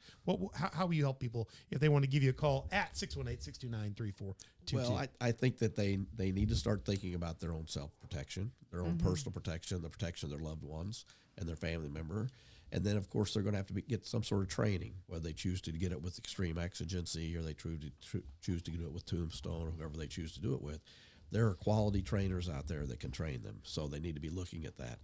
How will you help people if they want to give you a call at 618-629-3422? Well, I think that they need to start thinking about their own self-protection, their own personal protection, the protection of their loved ones and their family member. And then, of course, they're going to have to get some sort of training, whether they choose to get it with Extreme Exigency or they choose to do it with Tombstone or whoever they choose to do it with. There are quality trainers out there that can train them, so they need to be looking at that.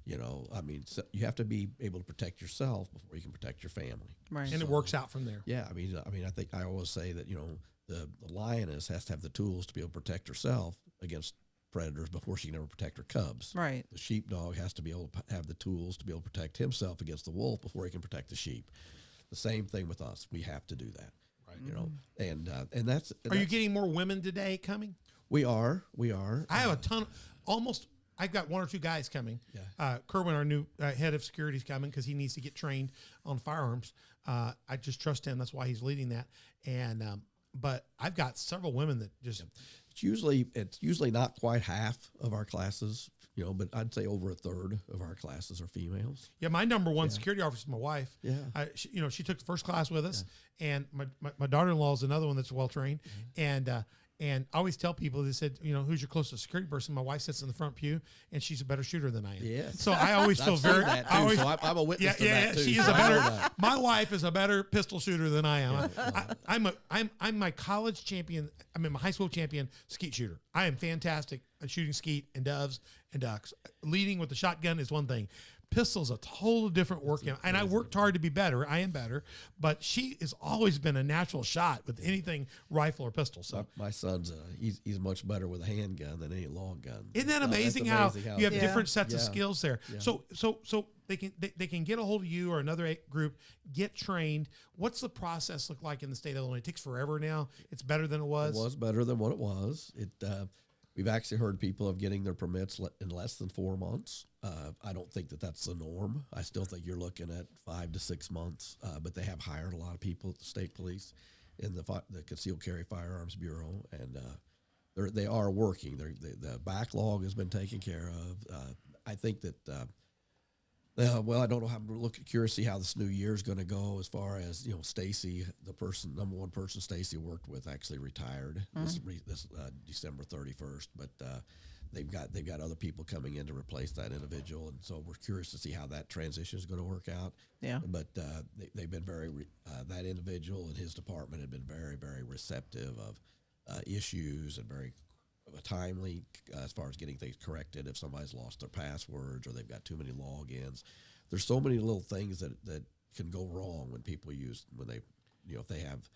You know, I mean, so you have to be able to protect yourself before you can protect your family. Right. And it works out from there. Yeah, I mean, I think I always say that, you know, the lioness has to have the tools to be able to protect herself against predators before she can ever protect her cubs. Right. The sheepdog has to be able to have the tools to be able to protect himself against the wolf before he can protect the sheep. The same thing with us. We have to do that. Right. You know, and that's. Are you getting more women today coming? We are. I have a ton. I've got one or two guys coming. Yeah. Kerwin, our new head of security, is coming because he needs to get trained on firearms. I just trust him. That's why he's leading that. And but I've got several women that just. It's usually not quite half of our classes, you know, but I'd say over a third of our classes are females. Yeah, my number one security officer is my wife. Yeah. She took the first class with us, and my daughter-in-law is another one that's well trained, and I always tell people, they said, you know, who's your closest security person? My wife sits in the front pew, and she's a better shooter than I am. Yeah. So I always feel I've seen very. that too, I always, so I'm a witness to that too. She is so a I know better. that. My wife is a better pistol shooter than I am. I'm my college champion. I'm my high school champion skeet shooter. I am fantastic at shooting skeet and doves and ducks. Leading with the shotgun is one thing. Pistol's a total different workout, and I worked hard to be better. I am better, but she has always been a natural shot with anything rifle or pistol. So my son's he's much better with a handgun than any long gun. isn't that amazing, how you have different sets of skills there? Yeah. So they can get a hold of you or another group, get trained. What's the process look like in the state of Illinois? It takes forever now. It's better than it was. It was better than what it was. We've actually heard people of getting their permits in less than 4 months. I don't think that that's the norm. I still think you're looking at 5 to 6 months, but they have hired a lot of people at the state police. in the Conceal Carry Firearms Bureau, and they are working. The backlog has been taken care of. I think that. Well, I don't know how I'm curious to see how this new year is going to go. As far as Stacy, the number one person Stacy worked with, actually retired this December 31st. But they've got other people coming in to replace that individual, and so we're curious to see how that transition is going to work out. Yeah. But they've been very that individual and his department have been very, very receptive of issues and very timely as far as getting things corrected. If somebody's lost their passwords or they've got too many logins, there's so many little things that can go wrong when if they have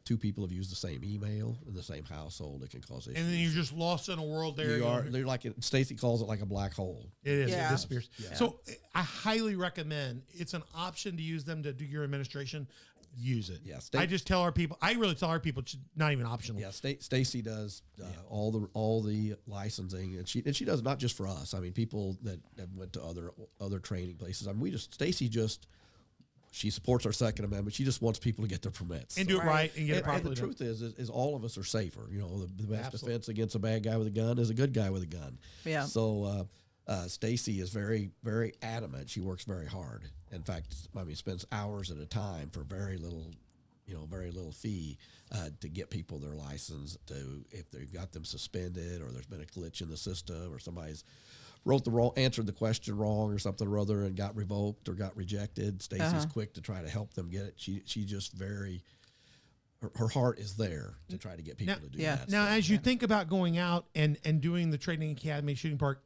two people have used the same email in the same household, it can cause issues. And then you're just lost in a world there. They're like, Stacy calls it like a black hole. It is. Yeah. It disappears. Yeah. So I highly recommend, it's an option to use them to do your administration. Use it. Yeah, I just tell our people. I really tell our people it's not even optional. Yeah, Stacy does all the licensing, and she does not just for us. I mean, people that went to other training places. I mean, she supports our Second Amendment. She just wants people to get their permits And do it right and get it properly and the done. truth is all of us are safer. The best Absolutely. defense against a bad guy with a gun is a good guy with a gun. Yeah. So Stacy is very, very adamant. She works very hard. In fact, spends hours at a time for very little fee to get people their license. If they've got them suspended or there's been a glitch in the system or somebody's answered the question wrong or something or other and got revoked or got rejected, Stacy's quick to try to help them get it. She just her heart is there to try to get people to do that. Now, as you think about going out and doing the training academy shooting park,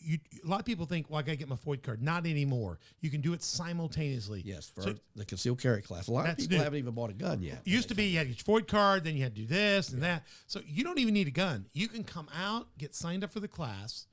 a lot of people think, well, I got to get my FOID card. Not anymore. You can do it simultaneously. Yes, for the concealed carry class. A lot of people haven't even bought a gun yet. It used to be you had to get your FOID card, then you had to do this and that. So you don't even need a gun. You can come out, get signed up for the class.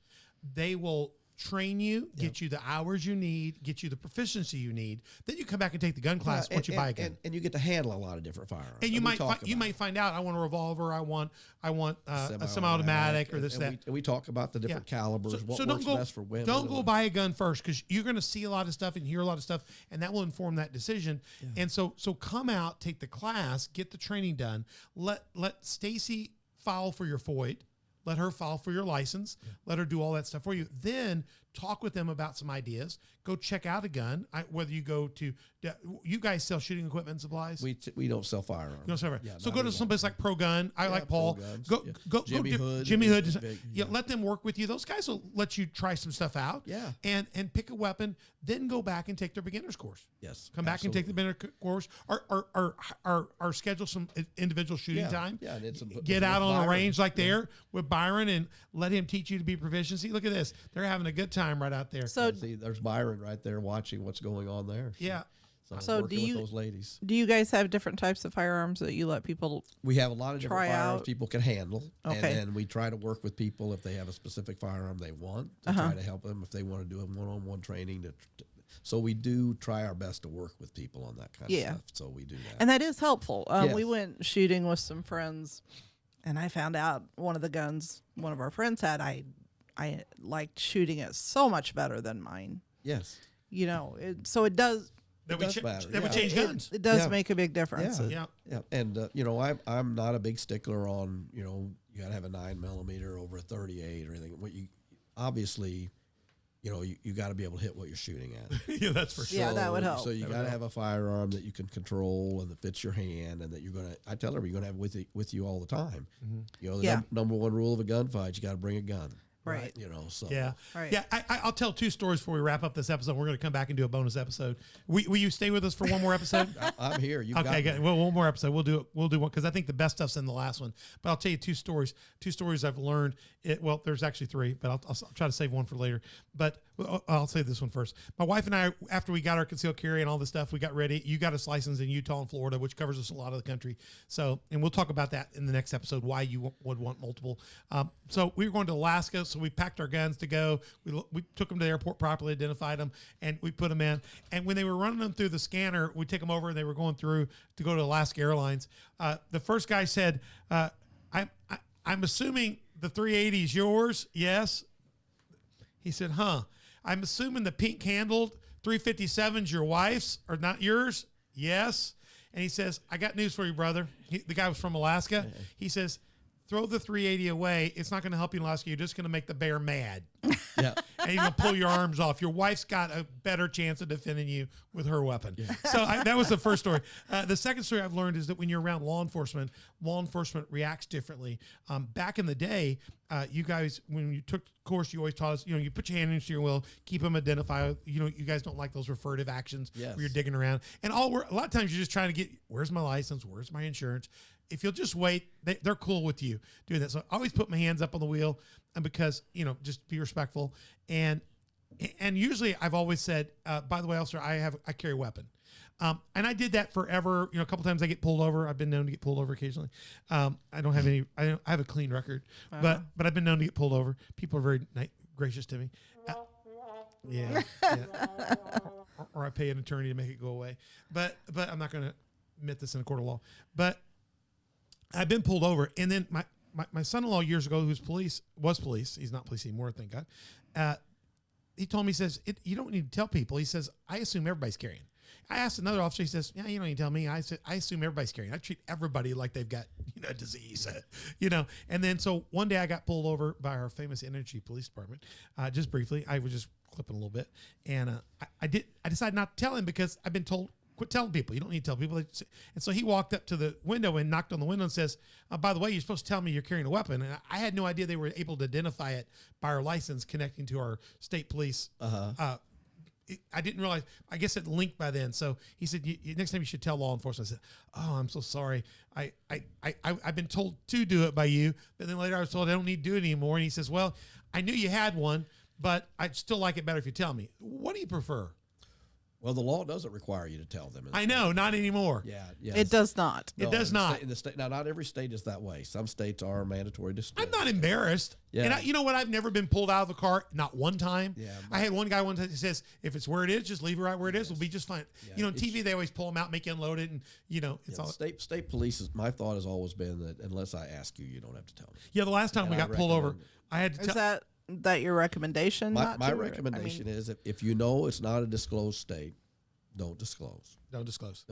They will train you, get you the hours you need, get you the proficiency you need. Then you come back and take the gun class once you buy a gun. And you get to handle a lot of different firearms. And you might find out, I want a revolver, I want a semi-automatic or this, that. And we talk about the different calibers, what works best for women. Don't go buy a gun first, because you're going to see a lot of stuff and hear a lot of stuff, and that will inform that decision. Yeah. And so come out, take the class, get the training done. Let Stacy file for your FOID. Let her file for your license. Yeah. Let her do all that stuff for you. Then talk with them about some ideas. Go check out a gun. Whether you go to, you guys sell shooting equipment and supplies? We don't sell firearms. You don't sell firearms. Yeah, so go to someplace like Pro Gun. I like Paul. Go Jimmy Hood. Jimmy Hood. Let them work with you. Those guys will let you try some stuff out. Yeah. And pick a weapon. Then go back and take their beginner's course. Yes. Come back and take the beginner course. Or schedule some individual shooting time. Yeah. Get out on a range like there with Byron and let him teach you to be proficiency. Look at this. They're having a good time right out there. So see, there's Byron right there watching what's going on there. Yeah. So working with those ladies. Do you guys have different types of firearms that you let people? We have a lot of different firearms people can handle, Okay. and then we try to work with people if they have a specific firearm they want to try to help them if they want to do a one-on-one training. So we do try our best to work with people on that kind of stuff. So we do that, and that is helpful. Yes. We went shooting with some friends, and I found out one of the guns one of our friends had. I liked shooting it so much better than mine. Yes. So it does. That we matter. change guns. It does make a big difference. Yeah. And I'm not a big stickler on you got to have a 9mm over a 38 or anything. What you obviously. You got to be able to hit what you're shooting at. Yeah, that's for sure. Yeah, that would help. So you got to have a firearm that you can control and that fits your hand, and that you're gonna. I tell everybody you're gonna have with you all the time. Mm-hmm. The number one rule of a gunfight: you got to bring a gun. Right. So yeah, right. Yeah. I'll tell two stories before we wrap up this episode. We're going to come back and do a bonus episode. Will you stay with us for one more episode? I'm here. Okay. Well, one more episode. We'll do it. We'll do one because I think the best stuff's in the last one. But I'll tell you two stories. Two stories I've learned. Well, there's actually three, but I'll try to save one for later. But I'll say this one first. My wife and I, after we got our concealed carry and all this stuff, we got ready. You got us licensed in Utah and Florida, which covers us a lot of the country. So, and we'll talk about that in the next episode, why you would want multiple. So we were going to Alaska. So we packed our guns to go. We took them to the airport, properly identified them, and we put them in. And when they were running them through the scanner, we take them over and they were going through to go to Alaska Airlines. The first guy said, I'm assuming the 380 is yours. Yes. He said, I'm assuming the pink handled 357's your wife's or not yours. Yes. and he says, "I got news for you, brother." The guy was from Alaska. He says, "Throw the 380 away. It's not going to help you in Alaska. You're just going to make the bear mad." Yeah. And you're going to pull your arms off. Your wife's got a better chance of defending you with her weapon. Yeah. So that was the first story. The second story I've learned is that when you're around law enforcement reacts differently. Back in the day, you guys, when you took course, you always taught us, you put your hand in the steering wheel, keep them identified. You guys don't like those referative actions where you're digging around. And a lot of times you're just trying to get, where's my license? Where's my insurance? If you'll just wait, they're cool with you doing that. So I always put my hands up on the wheel, and because, just be respectful. And usually I've always said, by the way, officer, I carry a weapon. And I did that forever. A couple times I get pulled over. I've been known to get pulled over occasionally. I don't have any, I have a clean record, but I've been known to get pulled over. People are very gracious to me. Yeah. Or I pay an attorney to make it go away. But I'm not going to admit this in a court of law. But I've been pulled over, and then my son-in-law years ago, who was police, he's not police anymore, thank God. He told me, he says, you don't need to tell people. He says, I assume everybody's carrying. I asked another officer, he says, yeah, you don't need to tell me. I said, I assume everybody's carrying. I treat everybody like they've got, a disease, And then so one day I got pulled over by our famous energy police department. Just briefly, I was just clipping a little bit, and I decided not to tell him because I've been told, quit telling people. You don't need to tell people. And so he walked up to the window and knocked on the window and says, by the way, you're supposed to tell me you're carrying a weapon. And I had no idea they were able to identify it by our license connecting to our state police. I didn't realize, I guess it linked by then. So he said, next time you should tell law enforcement. I said, oh, I'm so sorry. I've been told to do it by you. But then later I was told I don't need to do it anymore. And he says, well, I knew you had one, but I'd still like it better if you tell me. What do you prefer? Well, the law doesn't require you to tell them. I know, not anymore. Yeah. It does not. It does not. In the state, now, not every state is that way. Some states are mandatory disclosure. I'm not embarrassed. Yeah. And you know what? I've never been pulled out of the car, not one time. Yeah, I had one guy one time that says, if it's where it is, just leave it right where it is. We'll be just fine. Yeah, on TV, they always pull them out, make you unload it. And, it's all. State police, my thought has always been that unless I ask you, you don't have to tell me. Yeah, the last time we got pulled over, I had to tell. Is that your recommendation? My recommendation is if you know it's not a disclosed state, don't disclose. Don't disclose.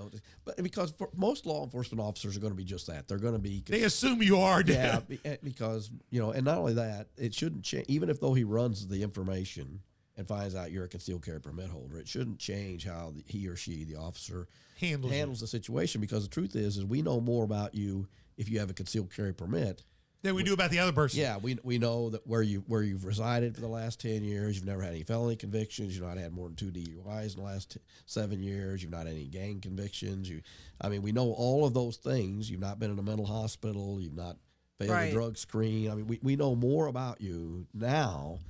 But because for most law enforcement officers are going to be just that. They're going to be. They assume you are. Yeah, because and not only that, it shouldn't change. Even if though he runs the information and finds out you're a concealed carry permit holder, it shouldn't change how he or she, the officer, handles the situation. Because the truth is we know more about you if you have a concealed carry permit than we do about the other person. Yeah, we know that where you've resided for the last 10 years, you've never had any felony convictions, you've not had more than 2 DUIs in the last 7 years, you've not had any gang convictions. We know all of those things. You've not been in a mental hospital, you've not failed a drug screen. We know more about you now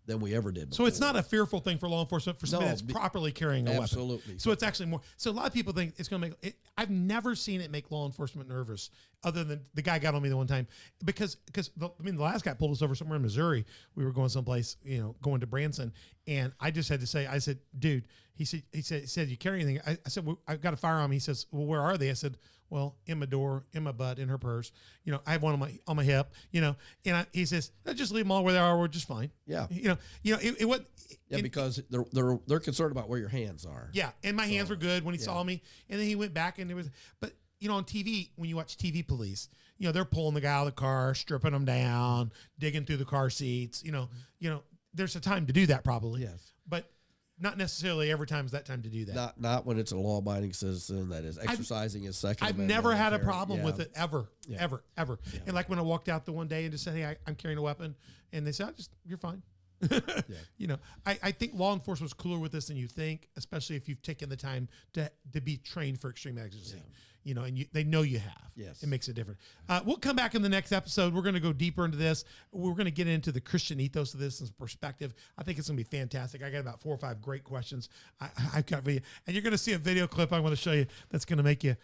than we ever did before. So it's not a fearful thing for law enforcement for somebody that's properly carrying a weapon. Absolutely. So it's actually more. So a lot of people think it's going to make it. I've never seen it make law enforcement nervous, other than the guy got on me the one time because the last guy pulled us over somewhere in Missouri. We were going someplace, going to Branson, and I just had to say, I said, dude, he said, you carry anything? I said, well, I've got a firearm. He says, well, where are they? I said, well, in my door, in my butt, in her purse. I have one on my hip. He says, just leave them all where they are. We're just fine. Yeah. It what. Yeah, because they're concerned about where your hands are. Yeah, and my hands were good when he saw me, and then he went back and there was. But on TV, when you watch TV police, they're pulling the guy out of the car, stripping him down, digging through the car seats. There's a time to do that probably. Yes, but not necessarily every time is that time to do that. Not when it's a law-abiding citizen that is exercising his Second Amendment. I've never had a problem with it ever. Yeah. Yeah. And like when I walked out the one day and just said, hey, I'm carrying a weapon, and they said, you're fine. I think law enforcement's cooler with this than you think, especially if you've taken the time to be trained for extreme exigency. And they know you have. Yes. It makes it different. We'll come back in the next episode. We're going to go deeper into this. We're going to get into the Christian ethos of this and perspective. I think it's going to be fantastic. I got about 4 or 5 great questions. I've got for you. And you're going to see a video clip I'm going to show you that's going to make you,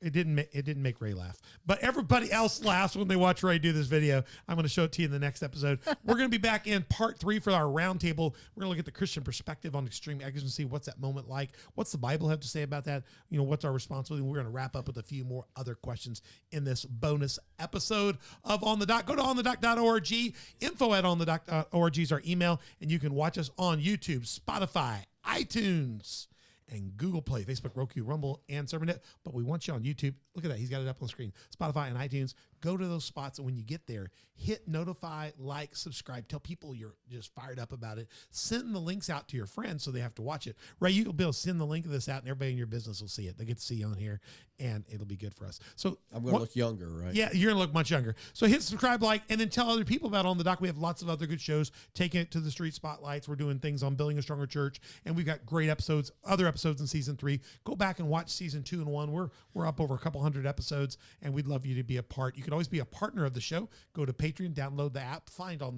it didn't make Ray laugh, but everybody else laughs when they watch Ray do this video. I'm going to show it to you in the next episode. We're going to be back in part 3 for our roundtable. We're going to look at the Christian perspective on extreme exigency. What's that moment like? What's the Bible have to say about that? What's our responsibility? We're going to wrap up with a few more other questions in this bonus episode of On the Dock. Go to onthedock.org. info@onthedock.org is our email, and you can watch us on YouTube, Spotify, iTunes, and Google Play, Facebook, Roku, Rumble, and SermonNet. But we want you on YouTube. Look at that. He's got it up on the screen. Spotify and iTunes. Go to those spots, and when you get there, hit notify, like, subscribe. Tell people you're just fired up about it. Send the links out to your friends so they have to watch it. Ray, you'll be able to send the link of this out, and everybody in your business will see it. They get to see you on here, and it'll be good for us. So I'm going to look younger, right? Yeah, you're going to look much younger. So hit subscribe, like, and then tell other people about it On the Dock. We have lots of other good shows, taking it to the street spotlights. We're doing things on building a stronger church, and we've got great episodes, other episodes in season 3. Go back and watch season 2 and 1. We're up over a couple hundred episodes, and we'd love you to be a part. You can always be a partner of the show. Go to Patreon, download the app, find on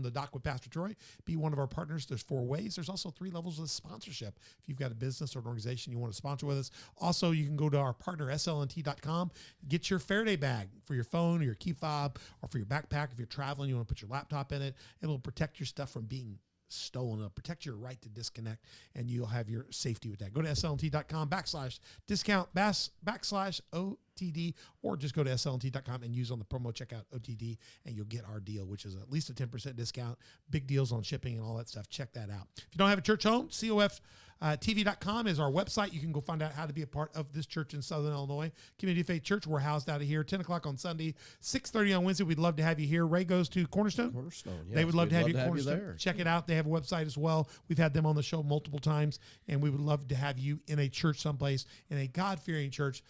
the Dock with Pastor Troy. Be one of our partners. There's 4 ways. There's also 3 levels of sponsorship. If you've got a business or an organization you want to sponsor with us. Also, you can go to our partner, slnt.com, get your Faraday bag for your phone or your key fob or for your backpack. If you're traveling, you want to put your laptop in it. It'll protect your stuff from being stolen. It'll protect your right to disconnect, and you'll have your safety with that. Go to slnt.com/discount /OTD, or just go to slnt.com and use on the promo checkout OTD, and you'll get our deal, which is at least a 10% discount. Big deals on shipping and all that stuff. Check that out. If you don't have a church home, COFTV.com is our website. You can go find out how to be a part of this church in Southern Illinois. Community of Faith Church. We're housed out of here, 10 o'clock on Sunday, 6:30 on Wednesday. We'd love to have you here. Ray goes to Cornerstone. Yes, They would love to have you at Cornerstone. there. Check it out. They have a website as well. We've had them on the show multiple times, and we would love to have you in a church someplace, in a God-fearing church,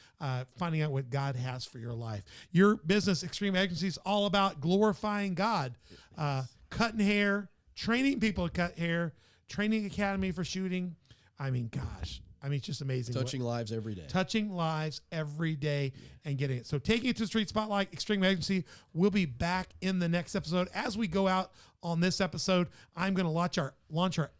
finding out what God has for your life. Your business, Extreme Exigency, is all about glorifying God, cutting hair, training people to cut hair, training academy for shooting. I mean, gosh. It's just amazing. Touching lives every day. Touching lives every day and getting it. So taking it to the street spotlight, Extreme Exigency. We'll be back in the next episode. As we go out on this episode, I'm going to launch our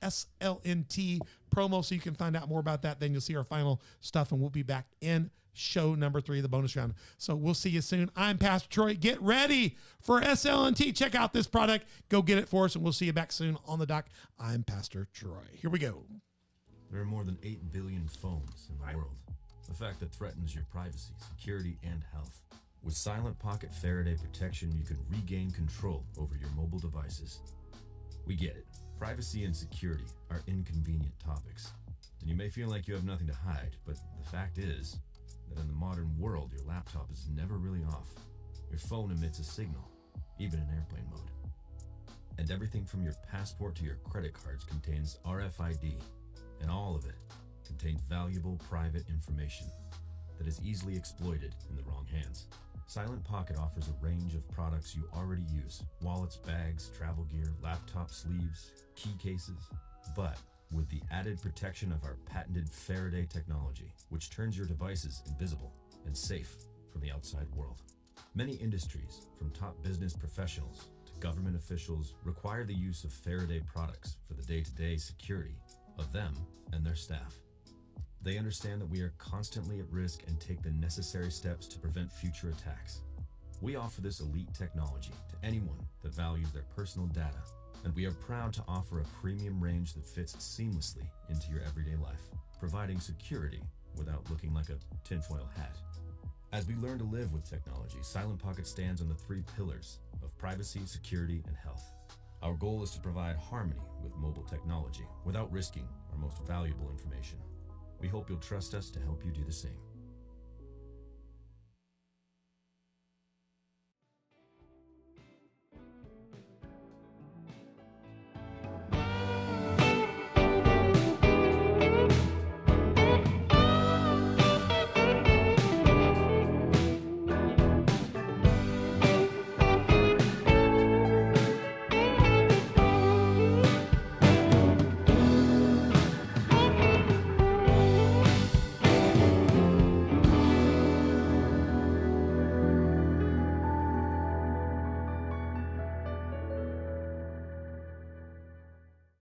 SLNT promo so you can find out more about that. Then you'll see our final stuff, and we'll be back in show number 3, the bonus round. So we'll see you soon. I'm Pastor Troy. Get ready for SLNT. Check out this product. Go get it for us, and we'll see you back soon on the dock. I'm Pastor Troy. Here we go. There are more than 8 billion phones in the world, a fact that threatens your privacy, security, and health. With Silent Pocket Faraday protection, you can regain control over your mobile devices. We get it. Privacy and security are inconvenient topics, and you may feel like you have nothing to hide, but the fact is that in the modern world, your laptop is never really off. Your phone emits a signal, even in airplane mode. And everything from your passport to your credit cards contains RFID, and all of it contains valuable private information that is easily exploited in the wrong hands. Silent Pocket offers a range of products you already use: wallets, bags, travel gear, laptop sleeves, key cases, but with the added protection of our patented Faraday technology, which turns your devices invisible and safe from the outside world. Many industries, from top business professionals to government officials, require the use of Faraday products for the day-to-day security of them and their staff. They understand that we are constantly at risk and take the necessary steps to prevent future attacks. We offer this elite technology to anyone that values their personal data, and we are proud to offer a premium range that fits seamlessly into your everyday life, providing security without looking like a tinfoil hat. As we learn to live with technology, Silent Pocket stands on the 3 pillars of privacy, security, and health. Our goal is to provide harmony with mobile technology without risking our most valuable information. We hope you'll trust us to help you do the same.